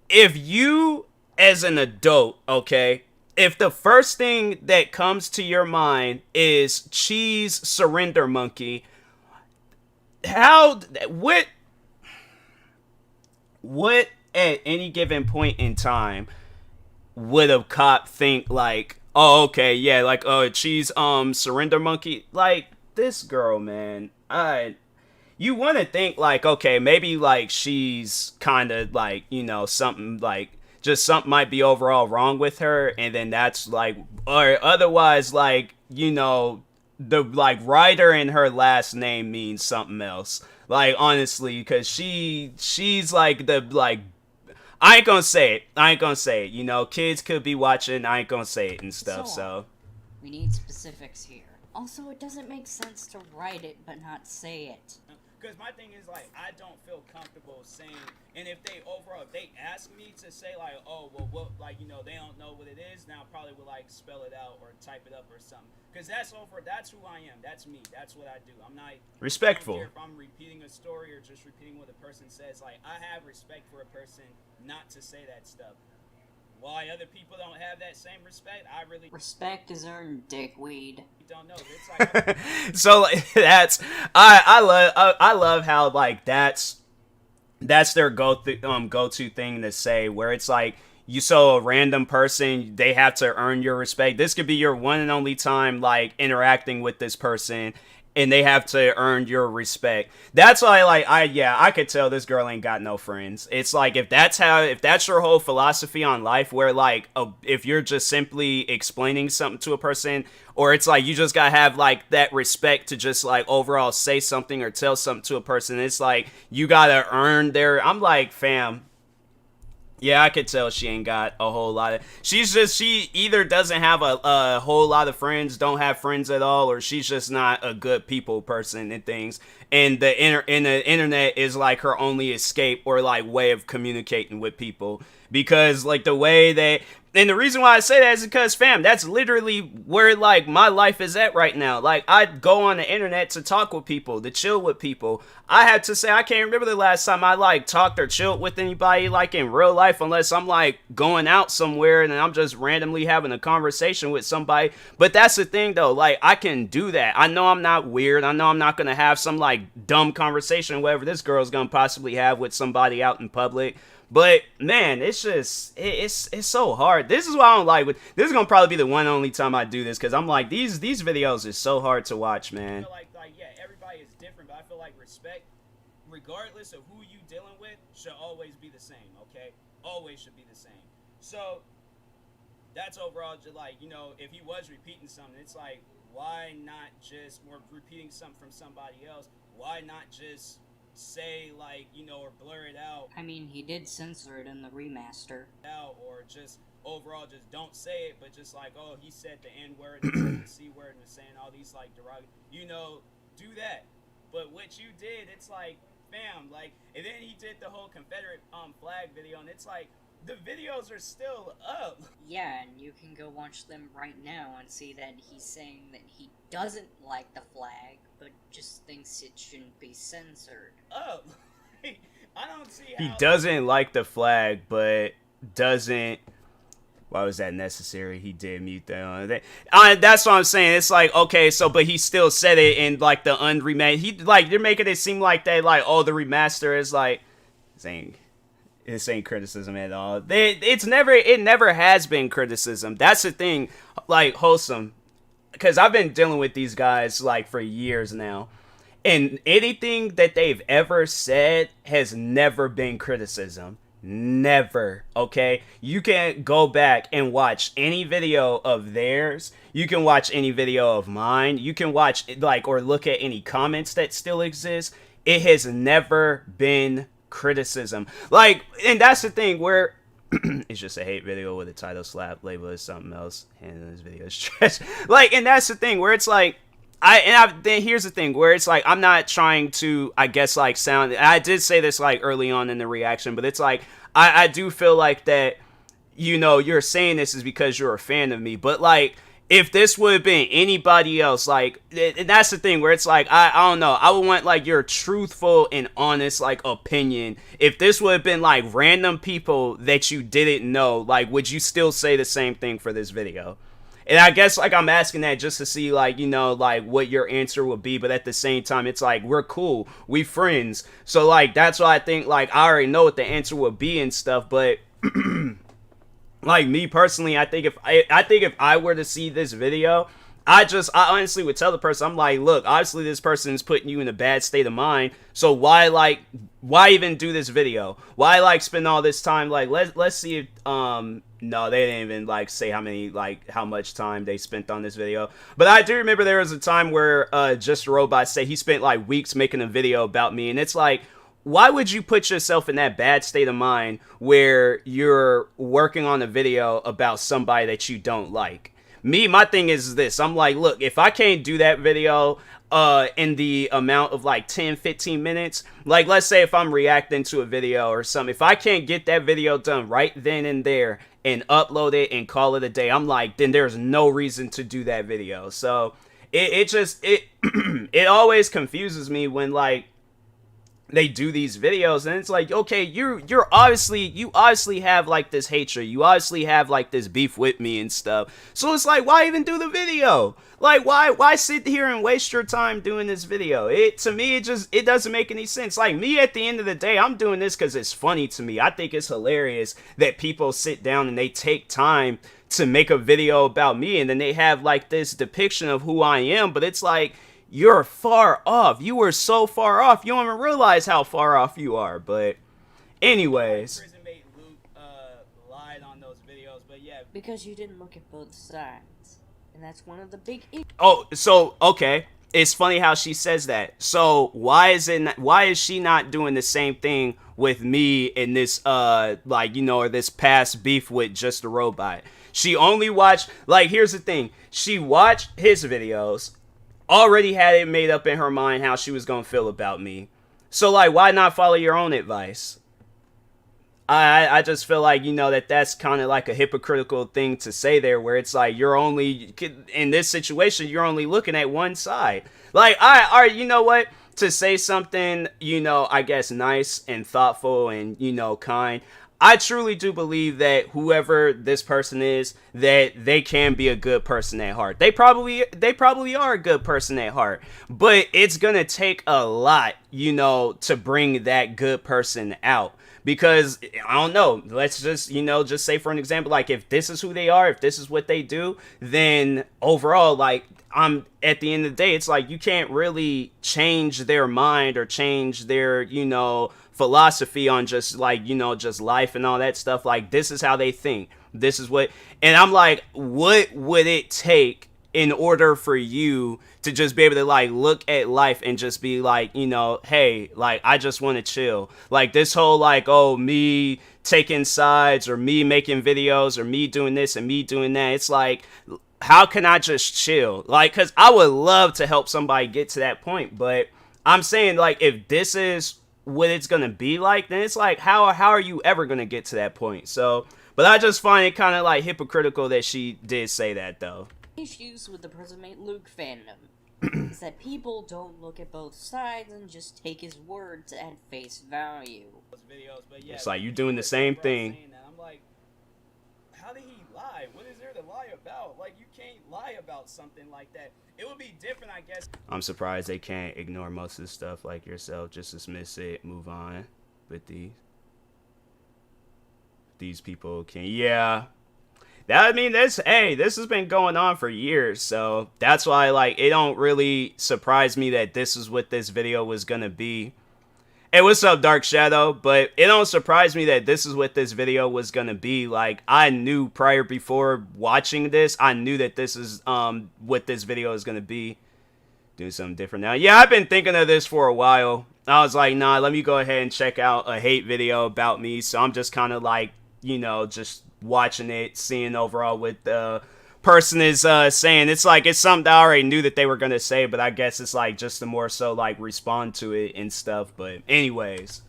If you, as an adult, okay, if the first thing that comes to your mind is cheese surrender monkey, what at any given point in time would a cop think like, oh, okay, yeah, like, oh, cheese surrender monkey? Like, this girl, man, you want to think like, okay, maybe like she's kind of like, something like, just something might be overall wrong with her, and then that's like, or otherwise like, the like writer in her last name means something else. Like, honestly, because she's like the, like, I ain't gonna say it. Kids could be watching, I ain't gonna say it and stuff, so. We need specifics here. Also, it doesn't make sense to write it but not say it. because my thing is like I don't feel comfortable saying, and if they ask me to say like, oh well, what, like, you know, they don't know what it is, now probably would like spell it out or type it up or something, because that's who I am, that's me, that's what I do. I'm not Respectful. I don't care if I'm repeating a story or just repeating what a person says. Like, I have respect for a person not to say that stuff. Why other people don't have that same respect, I really Respect is earned, dickweed. don't know. It's like So like, that's I love how like that's their go-to thing to say, where it's like you saw a random person, they have to earn your respect. This could be your one and only time like interacting with this person, and they have to earn your respect. That's why I could tell this girl ain't got no friends. It's like if that's your whole philosophy on life, where like if you're just simply explaining something to a person, or it's like you just gotta have like that respect to just like overall say something or tell something to a person, it's like you gotta earn their. I'm like, fam. Yeah, I could tell she ain't got a whole lot of. She either doesn't have a whole lot of friends, don't have friends at all, or she's just not a good people person and things. And the internet is like her only escape or like way of communicating with people, because like the way they. And the reason why I say that is because, fam, that's literally where, like, my life is at right now. Like, I go on the internet to talk with people, to chill with people. I have to say, I can't remember the last time I, like, talked or chilled with anybody, like, in real life, unless I'm, like, going out somewhere and I'm just randomly having a conversation with somebody. But that's the thing, though. Like, I can do that. I know I'm not weird. I know I'm not going to have some, like, dumb conversation, whatever this girl's going to possibly have with somebody out in public. But man, it's just it's so hard. This is why I don't like. This is gonna probably be the one only time I do this, because I'm like these videos is so hard to watch, man. I feel like yeah, everybody is different, but I feel like respect, regardless of who you dealing with, should always be the same. Okay, always should be the same. So that's overall just like, you know, if he was repeating something, it's like, why not just, or repeating something from somebody else, why not just say, like, you know, or blur it out. I mean, he did censor it in the remaster. Or just overall just don't say it, but just like, oh, he said the N-word and said the C-word and was saying all these like derogatory, you know, do that. But what you did, it's like, fam, like, and then he did the whole Confederate flag video, and it's like, the videos are still up. Yeah, and you can go watch them right now and see that he's saying that he doesn't like the flag, but just thinks it shouldn't be censored. Up. I don't see how. He doesn't like the flag, but doesn't. Why was that necessary? He did mute that on. That's what I'm saying. It's like, okay, so, but he still said it in, like, the unremade. He, like, they're making it seem like they, like, oh, the remaster is, like, this ain't criticism at all. It never has been criticism. That's the thing, like, Wholesome. Because I've been dealing with these guys, like, for years now. And anything that they've ever said has never been criticism. Never, okay? You can go back and watch any video of theirs. You can watch any video of mine. You can watch, like, or look at any comments that still exist. It has never been criticism. Like, and that's the thing where it's just a hate video with a title slap, label as something else, and this video is trash. Like, and that's the thing where it's like, then here's the thing where it's like, I'm not trying to, I guess, like, sound, I did say this, like, early on in the reaction, but it's like, I do feel like that, you know, you're saying this is because you're a fan of me, but, like, if this would have been anybody else, like, and that's the thing where it's like, I don't know, I would want, like, your truthful and honest, like, opinion. If this would have been, like, random people that you didn't know, like, would you still say the same thing for this video? And I guess, like, I'm asking that just to see, like, you know, like, what your answer would be. But at the same time, it's like, we're cool. We friends. So, like, that's why I think, like, I already know what the answer would be and stuff. But, like, me personally, I think if I were to see this video, I honestly would tell the person, I'm like, look, obviously this person is putting you in a bad state of mind. So why even do this video? Why, like, spend all this time? Like, let's see if, no, they didn't even, like, say how much time they spent on this video. But I do remember there was a time where, Just a Robot said he spent, like, weeks making a video about me. And it's like, why would you put yourself in that bad state of mind where you're working on a video about somebody that you don't like? My thing is this. I'm like, look, if I can't do that video, in the amount of like 10-15 minutes. Like, let's say if I'm reacting to a video or something, if I can't get that video done right then and there and upload it and call it a day, I'm like, then there's no reason to do that video. So it just it always confuses me when like they do these videos and it's like, okay, you obviously have like this hatred, you obviously have like this beef with me and stuff, so it's like, why even do the video? Like, why sit here and waste your time doing this video? To me, it doesn't make any sense. Like, me, at the end of the day, I'm doing this because it's funny to me. I think it's hilarious that people sit down and they take time to make a video about me, and then they have like this depiction of who I am, but it's like, you're far off. You were so far off. You don't even realize how far off you are. But anyways. Prison mate Luke lied on those videos, but yeah. Because you didn't look at both sides. And that's one of the big issues. Oh, so, okay. It's funny how she says that. So, why is she not doing the same thing with me in this, like, you know, or this past beef with Just a Robot? She only watched, like, here's the thing. She watched his videos, already had it made up in her mind how she was gonna feel about me. So, like, why not follow your own advice? I just feel like, you know, that's kind of like a hypocritical thing to say there, where it's like, you're only, in this situation, you're only looking at one side. Like, all right, you know what? To say something, you know, I guess nice and thoughtful and, you know, kind, I truly do believe that whoever this person is, that they can be a good person at heart. They probably are a good person at heart, but it's gonna take a lot, you know, to bring that good person out. Because, I don't know, let's just, you know, just say for an example, like, if this is who they are, if this is what they do, then overall, like, at the end of the day, it's like, you can't really change their mind or change their, you know, philosophy on just, like, you know, just life and all that stuff. Like, this is how they think. This is what, and I'm like, what would it take in order for you to just be able to, like, look at life and just be like, you know, hey, like, I just want to chill. Like, this whole, like, oh, me taking sides or me making videos or me doing this and me doing that. It's like, how can I just chill? Like, because I would love to help somebody get to that point. But I'm saying, like, if this is what it's going to be like, then it's like, how are you ever going to get to that point? So, but I just find it kind of, like, hypocritical that she did say that, though. Issues with the Prison Mate Luke fandom is that people don't look at both sides and just take his words at face value. Videos, but yeah, it's like, you're doing the same thing. I'm like, how did he lie? What is there to lie about? Like, you can't lie about something like that. It would be different, I guess. I'm surprised they can't ignore most of the stuff like yourself, just dismiss it, move on. But these people can, yeah. I mean, this has been going on for years, so that's why, like, it don't really surprise me that this is what this video was gonna be. Hey, what's up, Dark Shadow? But it don't surprise me that this is what this video was gonna be. Like, I knew before watching this, I knew that this is what this video is gonna be. Do something different now. Yeah, I've been thinking of this for a while. I was like, nah, let me go ahead and check out a hate video about me. So I'm just kind of like, you know, just watching it, seeing overall what the person is saying. It's like, it's something I already knew that they were gonna say, but I guess it's like just to more so like respond to it and stuff. But anyways,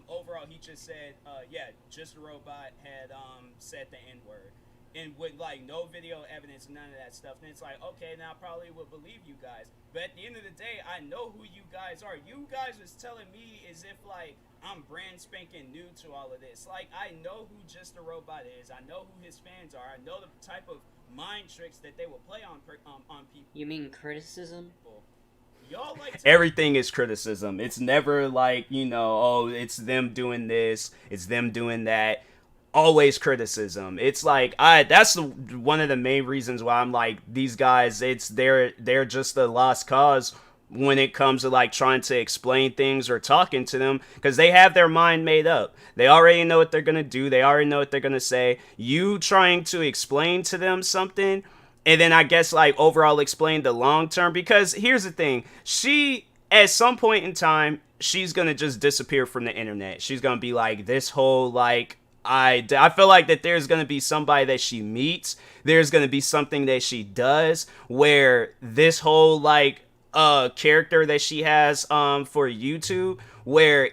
overall he just said yeah, Just a Robot had said the N-word, and with like no video evidence, none of that stuff, then it's like, okay, now I probably would believe you guys. But at the end of the day, I know who you guys are. You guys was telling me as if like I'm brand spanking new to all of this. Like, I know who Just a Robot is. I know who his fans are. I know the type of mind tricks that they will play on people. You mean criticism? Y'all like everything is criticism. It's never like, you know, oh, it's them doing this, it's them doing that. Always criticism. It's like, that's one of the main reasons why I'm like, these guys, they're just a lost cause when it comes to like trying to explain things or talking to them, because they have their mind made up. They already know what they're gonna do. They already know what they're gonna say. You trying to explain to them something, and then I guess like overall explain the long term, because here's the thing, she at some point in time, she's gonna just disappear from the internet. She's gonna be like, this whole like, I feel like that there's going to be somebody that she meets. There's going to be something that she does where this whole, like, character that she has for YouTube, where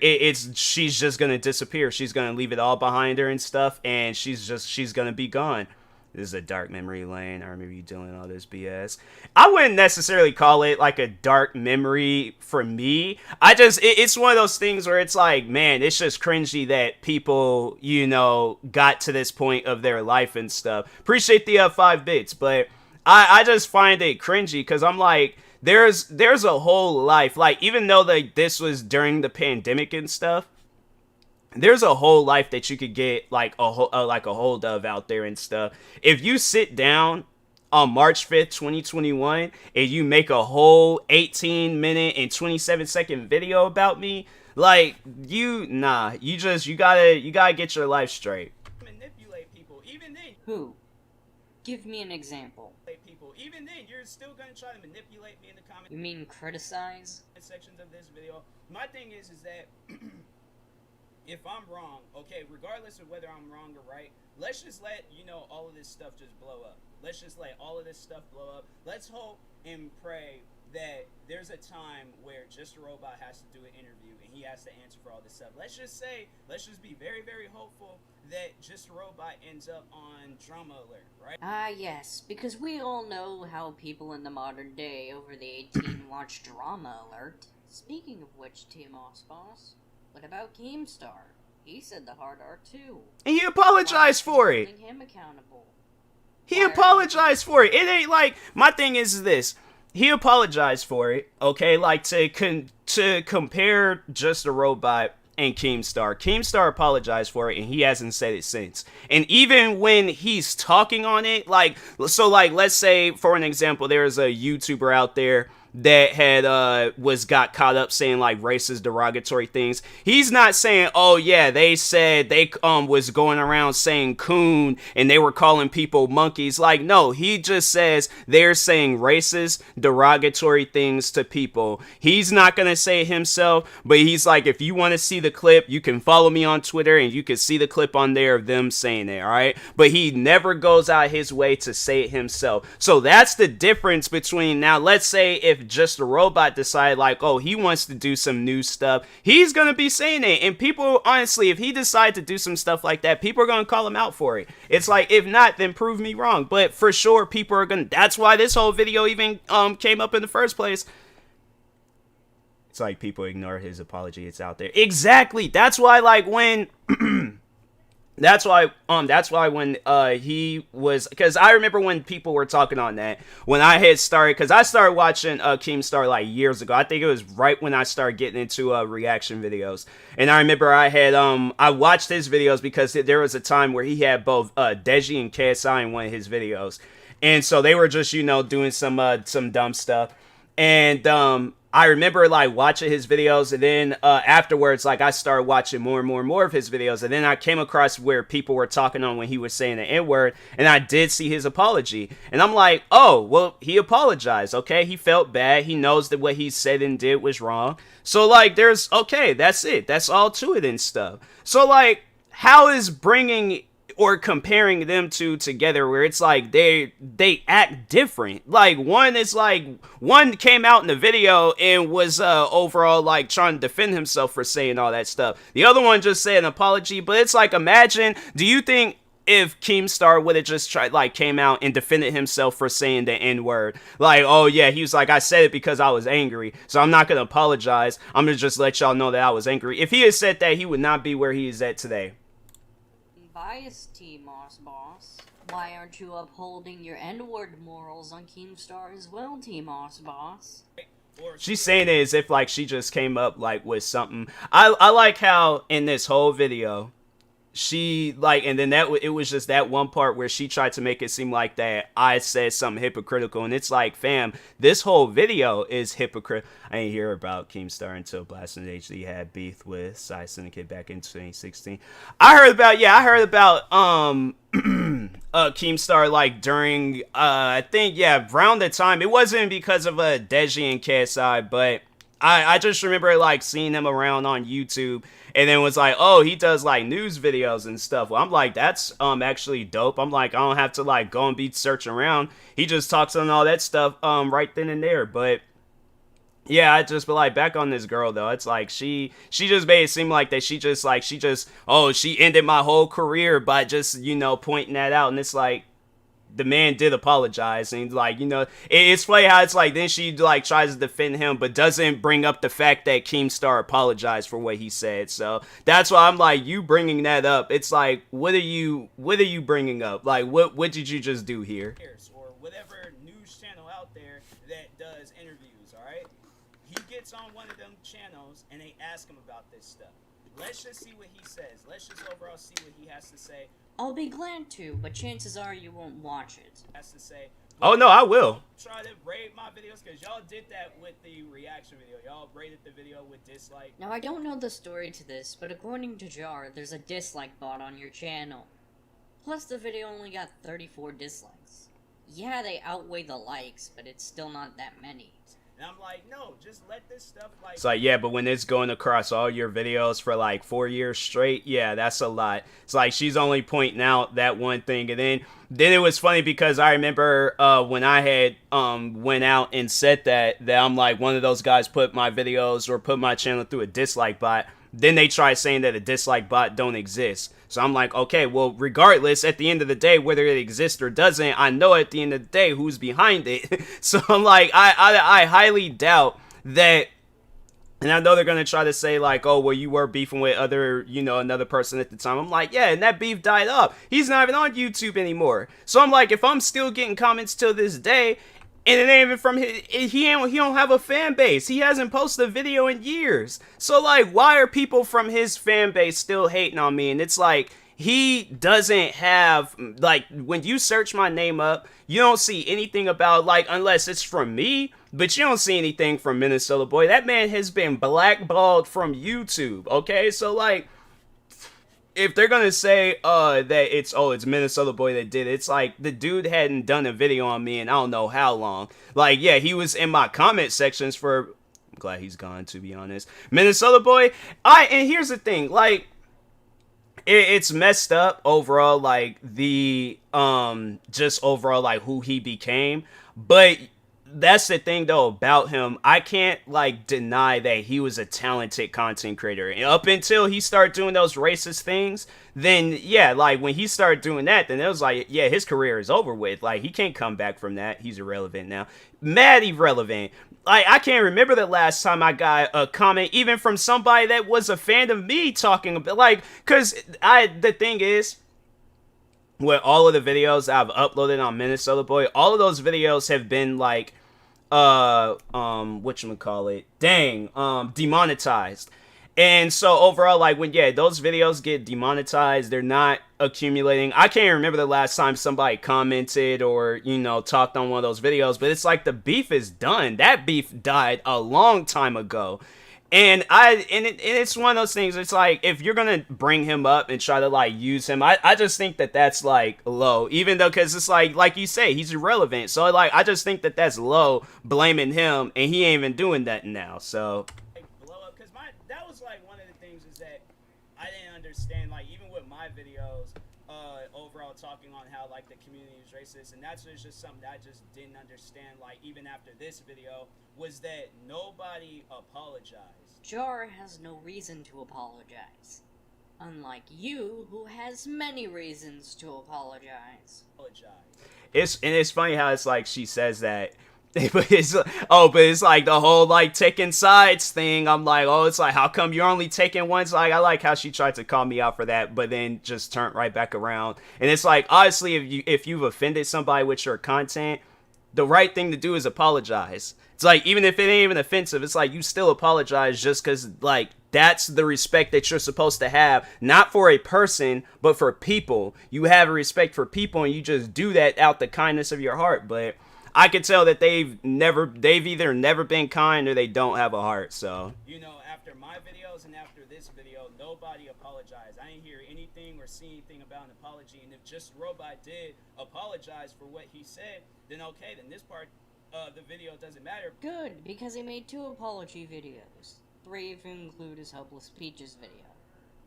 she's just gonna disappear. She's gonna leave it all behind her and stuff, and she's gonna be gone. This is a dark memory lane. I remember you doing all this BS. I wouldn't necessarily call it like a dark memory for me. It's one of those things where it's like, man, it's just cringy that people, got to this point of their life and stuff. Appreciate the 5 bits, but I just find it cringy because I'm like, there's a whole life. Like, even though this was during the pandemic and stuff, there's a whole life that you could get like a hold of out there and stuff. If you sit down on March 5th, 2021, and you make a whole 18-minute and 27-second video about me, like, you gotta get your life straight. Manipulate people, even then. Who? Give me an example. People, even then, you're still gonna try to manipulate me in the comment. You mean criticize? Sections of this video. My thing is that. If I'm wrong, okay, regardless of whether I'm wrong or right, let's just let, all of this stuff just blow up. Let's just let all of this stuff blow up. Let's hope and pray that there's a time where Just a Robot has to do an interview and he has to answer for all this stuff. Let's just be very, very hopeful that Just a Robot ends up on Drama Alert, right? Ah, yes, because we all know how people in the modern day over the 18 watch Drama Alert. Speaking of which, TMossBoss, what about Keemstar? He said the hard R too. And he apologized for it. Him accountable. He apologized for it. It ain't like, my thing is this. He apologized for it, okay? Like, to compare Just a Robot and Keemstar. Keemstar apologized for it, and he hasn't said it since. And even when he's talking on it, let's say, for an example, there's a YouTuber out there that had got caught up saying like racist, derogatory things. He's not saying, oh yeah, they said they was going around saying coon and they were calling people monkeys. Like, no, he just says they're saying racist, derogatory things to people. He's not gonna say it himself, but he's like, if you want to see the clip, you can follow me on Twitter and you can see the clip on there of them saying it, all right? But he never goes out his way to say it himself. So that's the difference between, now let's say if Just a Robot decided like, oh, he wants to do some new stuff, he's gonna be saying it, and people, honestly, if he decides to do some stuff like that, people are gonna call him out for it. It's like, if not, then prove me wrong. But for sure, people are gonna, that's why this whole video even came up in the first place. It's like people ignore his apology. It's out there. Exactly. That's why, like, when That's why when he was, because I remember when people were talking on that, when I had started, because I started watching Keemstar like years ago. I think it was right when I started getting into reaction videos. And I remember I had I watched his videos because there was a time where he had both Deji and KSI in one of his videos. And so they were just, doing some dumb stuff. And I remember like watching his videos, and then afterwards, like I started watching more and more of his videos, and then I came across where people were talking on when he was saying the N-word, and I did see his apology, and I'm like, oh, well, he apologized, okay? He felt bad. He knows that what he said and did was wrong. So like, okay, that's it. That's all to it and stuff. So like, how is bringing or comparing them two together where it's like they act different? Like, one came out in the video and was overall like trying to defend himself for saying all that stuff. The other one just said an apology. But it's like, imagine, do you think if Keemstar would have just came out and defended himself for saying the N-word? Like, oh yeah, he was like, I said it because I was angry, so I'm not gonna apologize. I'm gonna just let y'all know that I was angry. If he had said that, he would not be where he is at today. Bias, TMossBoss. Why aren't you upholding your N-word morals on Keemstar as well, TMossBoss? She's saying it as if like she just came up like with something. I like how in this whole video she like, and then it was just that one part where she tried to make it seem like that I said something hypocritical, and it's like, fam, this whole video is hypocrite. I didn't hear about Keemstar until Blasting HD had beef with Psy Syndicate back in 2016. I heard about Keemstar like during I think around the time, it wasn't because of Deji and KSI, but I just remember like seeing him around on YouTube, and then was like, oh, he does like news videos and stuff. Well, I'm like, that's actually dope. I'm like, I don't have to like go and be searching around. He just talks on all that stuff right then and there. But Yeah, I just, but like back on this girl though, it's like she just made it seem like that she just oh she ended my whole career by just pointing that out, and it's like the man did apologize, and like it's funny how it's like then she like tries to defend him but doesn't bring up the fact that Keemstar apologized for what he said. So that's why I'm like, you bringing that up, it's like what are you bringing up, like what did you just do here? Or whatever news channel out there that does interviews, all right? He gets on one of them channels and they ask him about this stuff. Let's just see what he says. Let's just overall see what he has to say. I'll be glad to, but chances are you won't watch it. Has to say. Oh no, I will. Try to rate my videos because y'all did that with the reaction video. Y'all rated the video with dislike. Now I don't know the story to this, but according to Jar, there's a dislike bot on your channel. Plus the video only got 34 dislikes. Yeah, they outweigh the likes, but it's still not that many. And I'm like, no, just let this stuff like... It's like, yeah, but when it's going across all your videos for like 4 years straight, yeah, that's a lot. It's like she's only pointing out that one thing. And then it was funny because I remember when I had went out and said that I'm like one of those guys put my videos or put my channel through a dislike bot. Then they try saying that a dislike bot don't exist. So I'm like, okay, well, regardless, at the end of the day, whether it exists or doesn't, I know at the end of the day who's behind it. So I'm like, I highly doubt that. And I know they're going to try to say like, oh, well, you were beefing with another person at the time. I'm like, yeah, and that beef died up. He's not even on YouTube anymore. So I'm like, if I'm still getting comments till this day, and it ain't even from he don't have a fan base. He hasn't posted a video in years. So like, why are people from his fan base still hating on me? And it's like, he doesn't have, like, when you search my name up, you don't see anything about, like, unless it's from me, but you don't see anything from Minnesota Boy. That man has been blackballed from YouTube, okay? So like, if they're gonna say that it's Minnesota Boy that did it, it's like the dude hadn't done a video on me in I don't know how long. Like, yeah, he was in my comment sections for, I'm glad he's gone, to be honest. Minnesota Boy, and here's the thing, like, it's messed up overall, like the just overall like who he became, but that's the thing though about him. I can't like deny that he was a talented content creator, and up until he started doing those racist things, then yeah, like when he started doing that, then it was like, yeah, his career is over with. Like he can't come back from that. He's irrelevant now, mad irrelevant. Like I can't remember the last time I got a comment even from somebody that was a fan of me talking about, like, because the thing is, with all of the videos I've uploaded on Minnesota Boy, all of those videos have been like whatchamacallit, demonetized. And so overall, like when those videos get demonetized, they're not accumulating. I can't remember the last time somebody commented or talked on one of those videos, but it's like the beef is done. That beef died a long time ago. And it's one of those things. It's like, if you're gonna bring him up and try to like use him, I just think that that's like low. Even though, because it's like you say, he's irrelevant. So like, I just think that that's low, blaming him, and he ain't even doing that now. So blow up, because that was like one of the things is that I didn't understand. Like even with my videos, overall talking on how like the community is racist, and that's just something that I just didn't understand. Like even after this video, was that nobody apologized. Jar has no reason to apologize. Unlike you, who has many reasons to apologize. It's funny how it's like she says that, but it's like the whole like taking sides thing. I'm like, oh, it's like, how come you're only taking one side? I like how she tried to call me out for that, but then just turned right back around. And it's like, honestly, if you've offended somebody with your content, the right thing to do is apologize. It's like, even if it ain't even offensive, it's like you still apologize, just because like that's the respect that you're supposed to have, not for a person, but for people. You have a respect for people, and you just do that out the kindness of your heart. But I can tell that they've either never been kind or they don't have a heart. So after my videos and after this video, nobody apologized. I didn't hear anything or see anything about an apology. And if Just Robot did apologize for what he said, then okay, then this part the video doesn't matter. Good, because he made 2 apology videos. 3 if you include his Helpless Peaches video.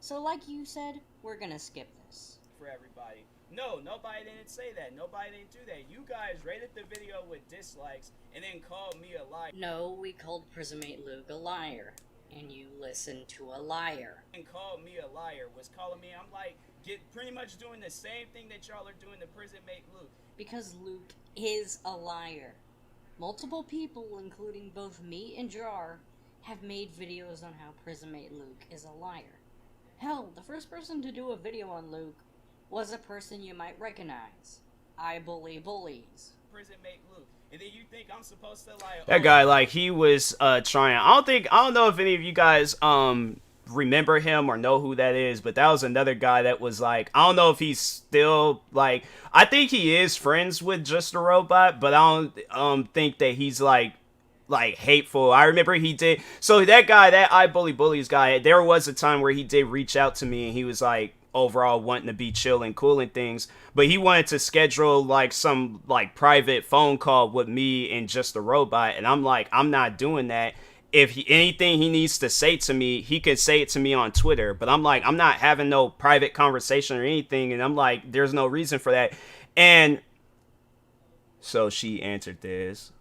So like you said, we're gonna skip this. For everybody. No, nobody didn't say that. Nobody didn't do that. You guys rated the video with dislikes and then called me a liar. No, we called Prismate Luke a liar, and you listened to a liar. And called me a liar. Was calling me, I'm like, pretty much doing the same thing that y'all are doing to Prismate Luke. Because Luke is a liar. Multiple people, including both me and Jar, have made videos on how Prismate Luke is a liar. Hell, the first person to do a video on Luke was a person you might recognize. I bully bullies. Prismate Luke. And then you think I'm supposed to like... That guy, like, he was trying... I don't know if any of you guys remember him or know who that is, but that was another guy that was like... I don't know if he's still, like... I think he is friends with Just a Robot, but I don't think that he's, like hateful. I remember he did... So that guy, that I Bully Bullies guy, there was a time where he did reach out to me, and he was like... overall wanting to be chill and cool and things, but he wanted to schedule like some like private phone call with me and Just a Robot, and I'm like, I'm not doing that. If anything he needs to say to me, he can say it to me on Twitter, but I'm like, I'm not having no private conversation or anything, and I'm like, there's no reason for that. And so she answered this.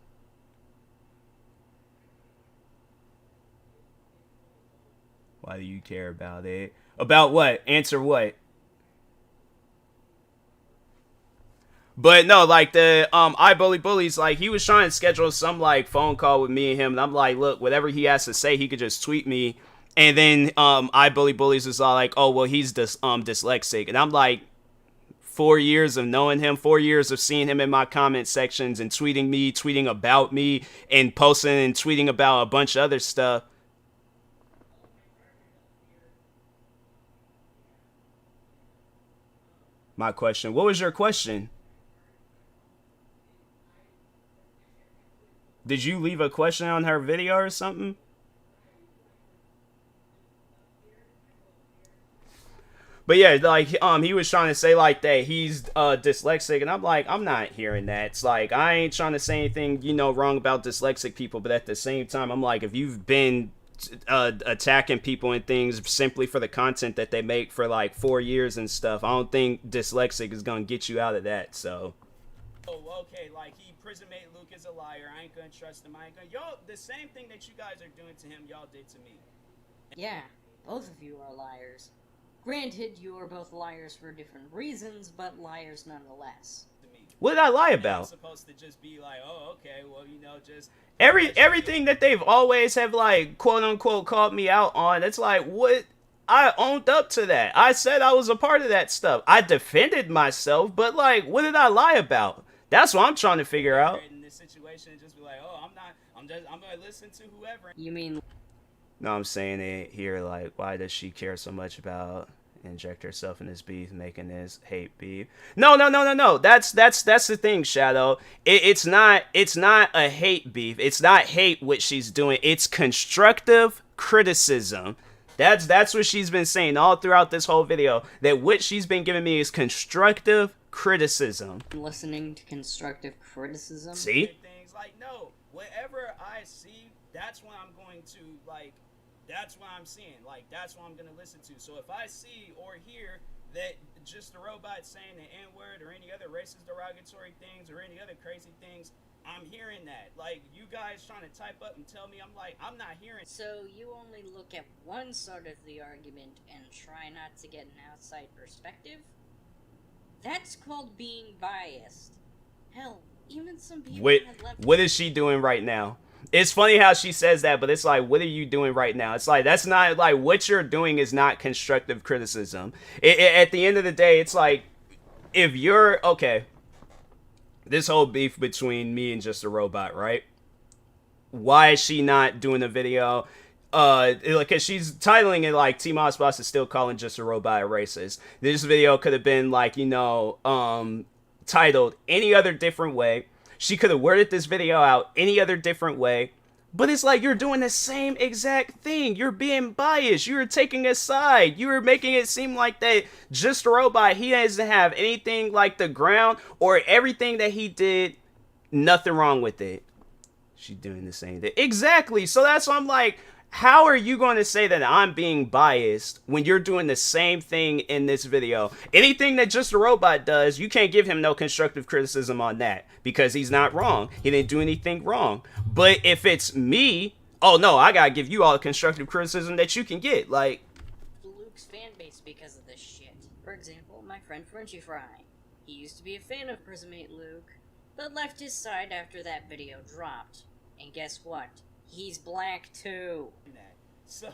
Why do you care about it? About what? Answer what? But no, like the I Bully Bullies, like he was trying to schedule some like phone call with me and him, and I'm like, look, whatever he has to say, he could just tweet me. And then I Bully Bullies is all like, oh well, he's dyslexic, and I'm like, 4 years of knowing him, 4 years of seeing him in my comment sections and tweeting me, tweeting about me, and posting and tweeting about a bunch of other stuff. My question. What was your question? Did you leave a question on her video or something? But yeah, like he was trying to say like that he's dyslexic, and I'm like, I'm not hearing that. It's like I ain't trying to say anything, wrong about dyslexic people, but at the same time, I'm like, if you've been attacking people and things simply for the content that they make for like 4 years and stuff, I don't think dyslexic is gonna get you out of that. So okay, like he Prismate Luke is a liar, I ain't gonna trust him, I ain't gonna... Y'all, the same thing that you guys are doing to him, y'all did to me. Yeah, both of you are liars. Granted, you are both liars for different reasons, but liars nonetheless. What did I lie about? I'm supposed to just be like, oh, okay, well, just... Everything that they've always have, like, quote-unquote called me out on, it's like, what? I owned up to that. I said I was a part of that stuff. I defended myself, but, like, what did I lie about? That's what I'm trying to figure out. In this situation, just be like, oh, I'm gonna listen to whoever. You mean... No, I'm saying it here, like, why does she care so much about inject herself in this beef, making this hate beef? No. That's the thing, Shadow. It's not a hate beef. It's not hate what she's doing. It's constructive criticism. That's what she's been saying all throughout this whole video. That what she's been giving me is constructive criticism. Listening to constructive criticism? See? Things like, no, whatever I see, that's what I'm going to, like... That's what I'm seeing. Like, that's what I'm going to listen to. So if I see or hear that Just a Robot saying the N-word or any other racist derogatory things or any other crazy things, I'm hearing that. Like, you guys trying to type up and tell me, I'm like, I'm not hearing. So you only look at one side of the argument and try not to get an outside perspective? That's called being biased. Hell, even some people had left... What is she doing right now? It's funny how she says that, but it's like, what are you doing right now? It's like, that's not, like, what you're doing is not constructive criticism. At the end of the day, it's like, if you're, okay, this whole beef between me and Just a Robot, right? Why is she not doing a video? Because she's titling it like, TMossBoss is still calling Just a Robot a racist. This video could have been like, titled any other different way. She could have worded this video out any other different way. But it's like you're doing the same exact thing. You're being biased. You're taking a side. You're making it seem like that Just a Robot, he doesn't have anything like the ground or everything that he did, nothing wrong with it. She's doing the same thing. Exactly. So that's why I'm like, how are you going to say that I'm being biased when you're doing the same thing in this video? Anything that Just a Robot does, you can't give him no constructive criticism on that because he's not wrong. He didn't do anything wrong. But if it's me, oh no, I gotta give you all the constructive criticism that you can get. Like, Luke's fan base because of this shit. For example, my friend Frenchy Fry. He used to be a fan of Prismate Luke, but left his side after that video dropped. And guess what? He's black too. So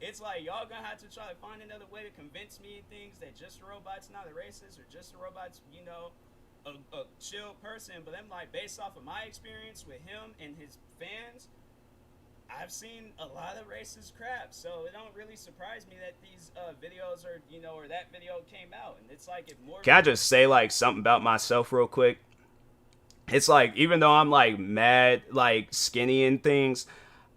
it's like y'all gonna have to try to find another way to convince me things that Just a Robot's not a racist or Just a Robot's, you know, a chill person. But I'm like, based off of my experience with him and his fans, I've seen a lot of racist crap. So it don't really surprise me that these videos are, you know, or that video came out. And it's like, if more. can I just say like something about myself real quick? It's like, even though I'm like mad, like skinny and things,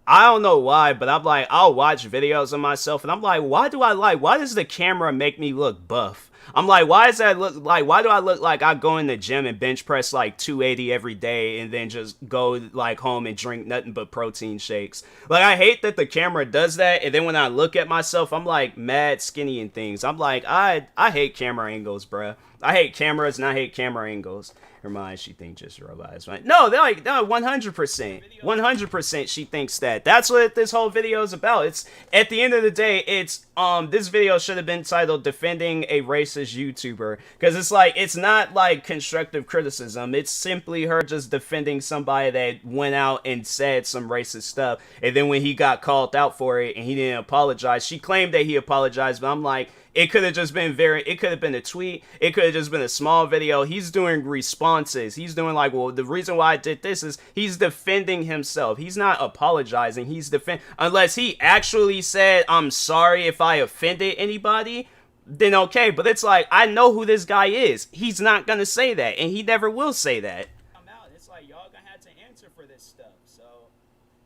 I don't know why, but I'm like, I'll watch videos of myself and I'm like, why does the camera make me look buff? I'm like, why do I look like I go in the gym and bench press like 280 every day and then just go like home and drink nothing but protein shakes? Like, I hate that the camera does that. And then when I look at myself, I'm like mad skinny and things. I'm like, I hate camera angles, bruh. I hate cameras and I hate camera angles. Her mind, she thinks Just a Robot is right. No, they're like, no, 100%. 100% she thinks that. That's what this whole video is about. It's, at the end of the day, it's, this video should have been titled Defending a Racist YouTuber. Because it's like, it's not like constructive criticism. It's simply her just defending somebody that went out and said some racist stuff. And then when he got called out for it and he didn't apologize, she claimed that he apologized, but I'm like, it could have just been it could have been a tweet. It could have just been a small video. He's doing responses. He's doing like, well, the reason why I did this is he's defending himself. He's not apologizing. He's unless he actually said, I'm sorry if I offended anybody, then okay. But it's like, I know who this guy is. He's not going to say that. And he never will say that. I'm out. It's like, y'all gonna have to answer for this stuff. So,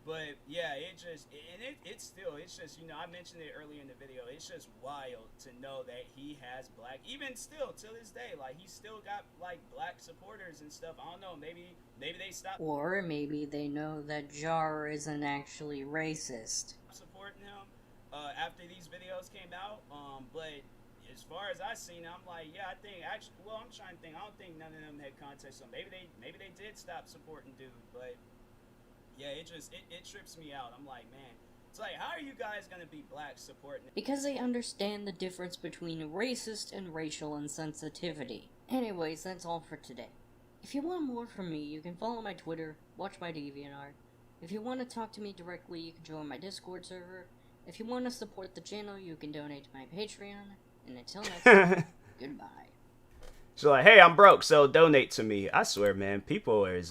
but yeah, it's just, you know, I mentioned it earlier in the video. It's just wild to know that he has black, even still to this day, like he's still got like black supporters and stuff. I don't know, maybe they stopped. Or maybe they know that Jar isn't actually racist. Supporting him after these videos came out. But as far as I've seen, I'm like, yeah, I think actually, well, I'm trying to think. I don't think none of them had context, so maybe they did stop supporting dude. But yeah, it trips me out. I'm like, man. It's like, how are you guys gonna be black supporting it? Because they understand the difference between racist and racial insensitivity. Anyways, that's all for today. If you want more from me, you can follow my Twitter, watch my DeviantArt. If you want to talk to me directly, you can join my Discord server. If you want to support the channel, you can donate to my Patreon. And until next time, goodbye. So like, hey, I'm broke, so donate to me. I swear, man, people weird,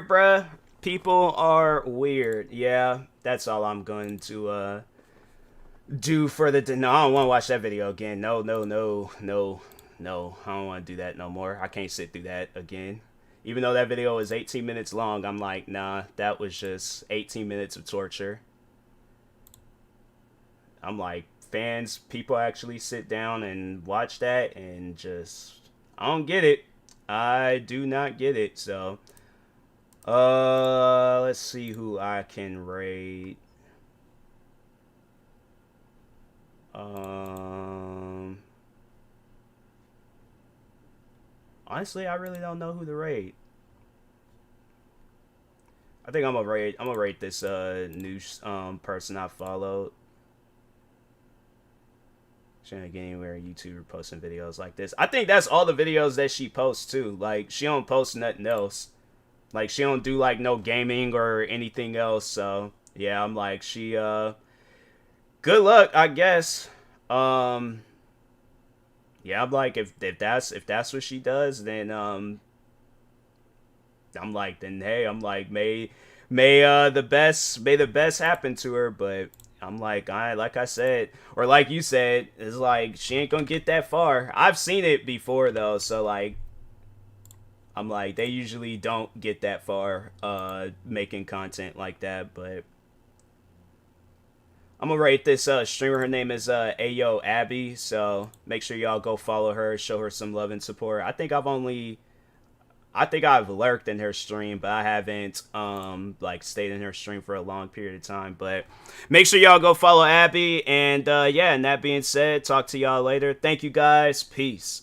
bruh. People are weird. Yeah, that's all I'm going to do for the no, I don't want to watch that video again. No. I don't want to do that no more. I can't sit through that again. Even though that video is 18 minutes long, I'm like, nah, that was just 18 minutes of torture. I'm like, people actually sit down and watch that and just, I don't get it. I do not get it. So let's see who I can rate. Honestly, I really don't know who to rate. I think I'm gonna rate this new person I followed. She ain't get anywhere YouTuber posting videos like this. I think that's all the videos that she posts too. Like, she don't post nothing else. Like, she don't do like no gaming or anything else. So yeah, I'm like, she good luck, I guess. Yeah, I'm like, if that's what she does, then I'm like, then hey, I'm like, may the best happen to her. But I'm like, like I said, or like you said, it's like, she ain't gonna get that far. I've seen it before though, so like, I'm like, they usually don't get that far making content like that. But I'm gonna rate this streamer. Her name is Ayo Abby, so make sure y'all go follow her, show her some love and support. I think I've only I think I've lurked in her stream, but I haven't like stayed in her stream for a long period of time. But make sure y'all go follow Abby. And yeah, and that being said, talk to y'all later. Thank you guys. Peace.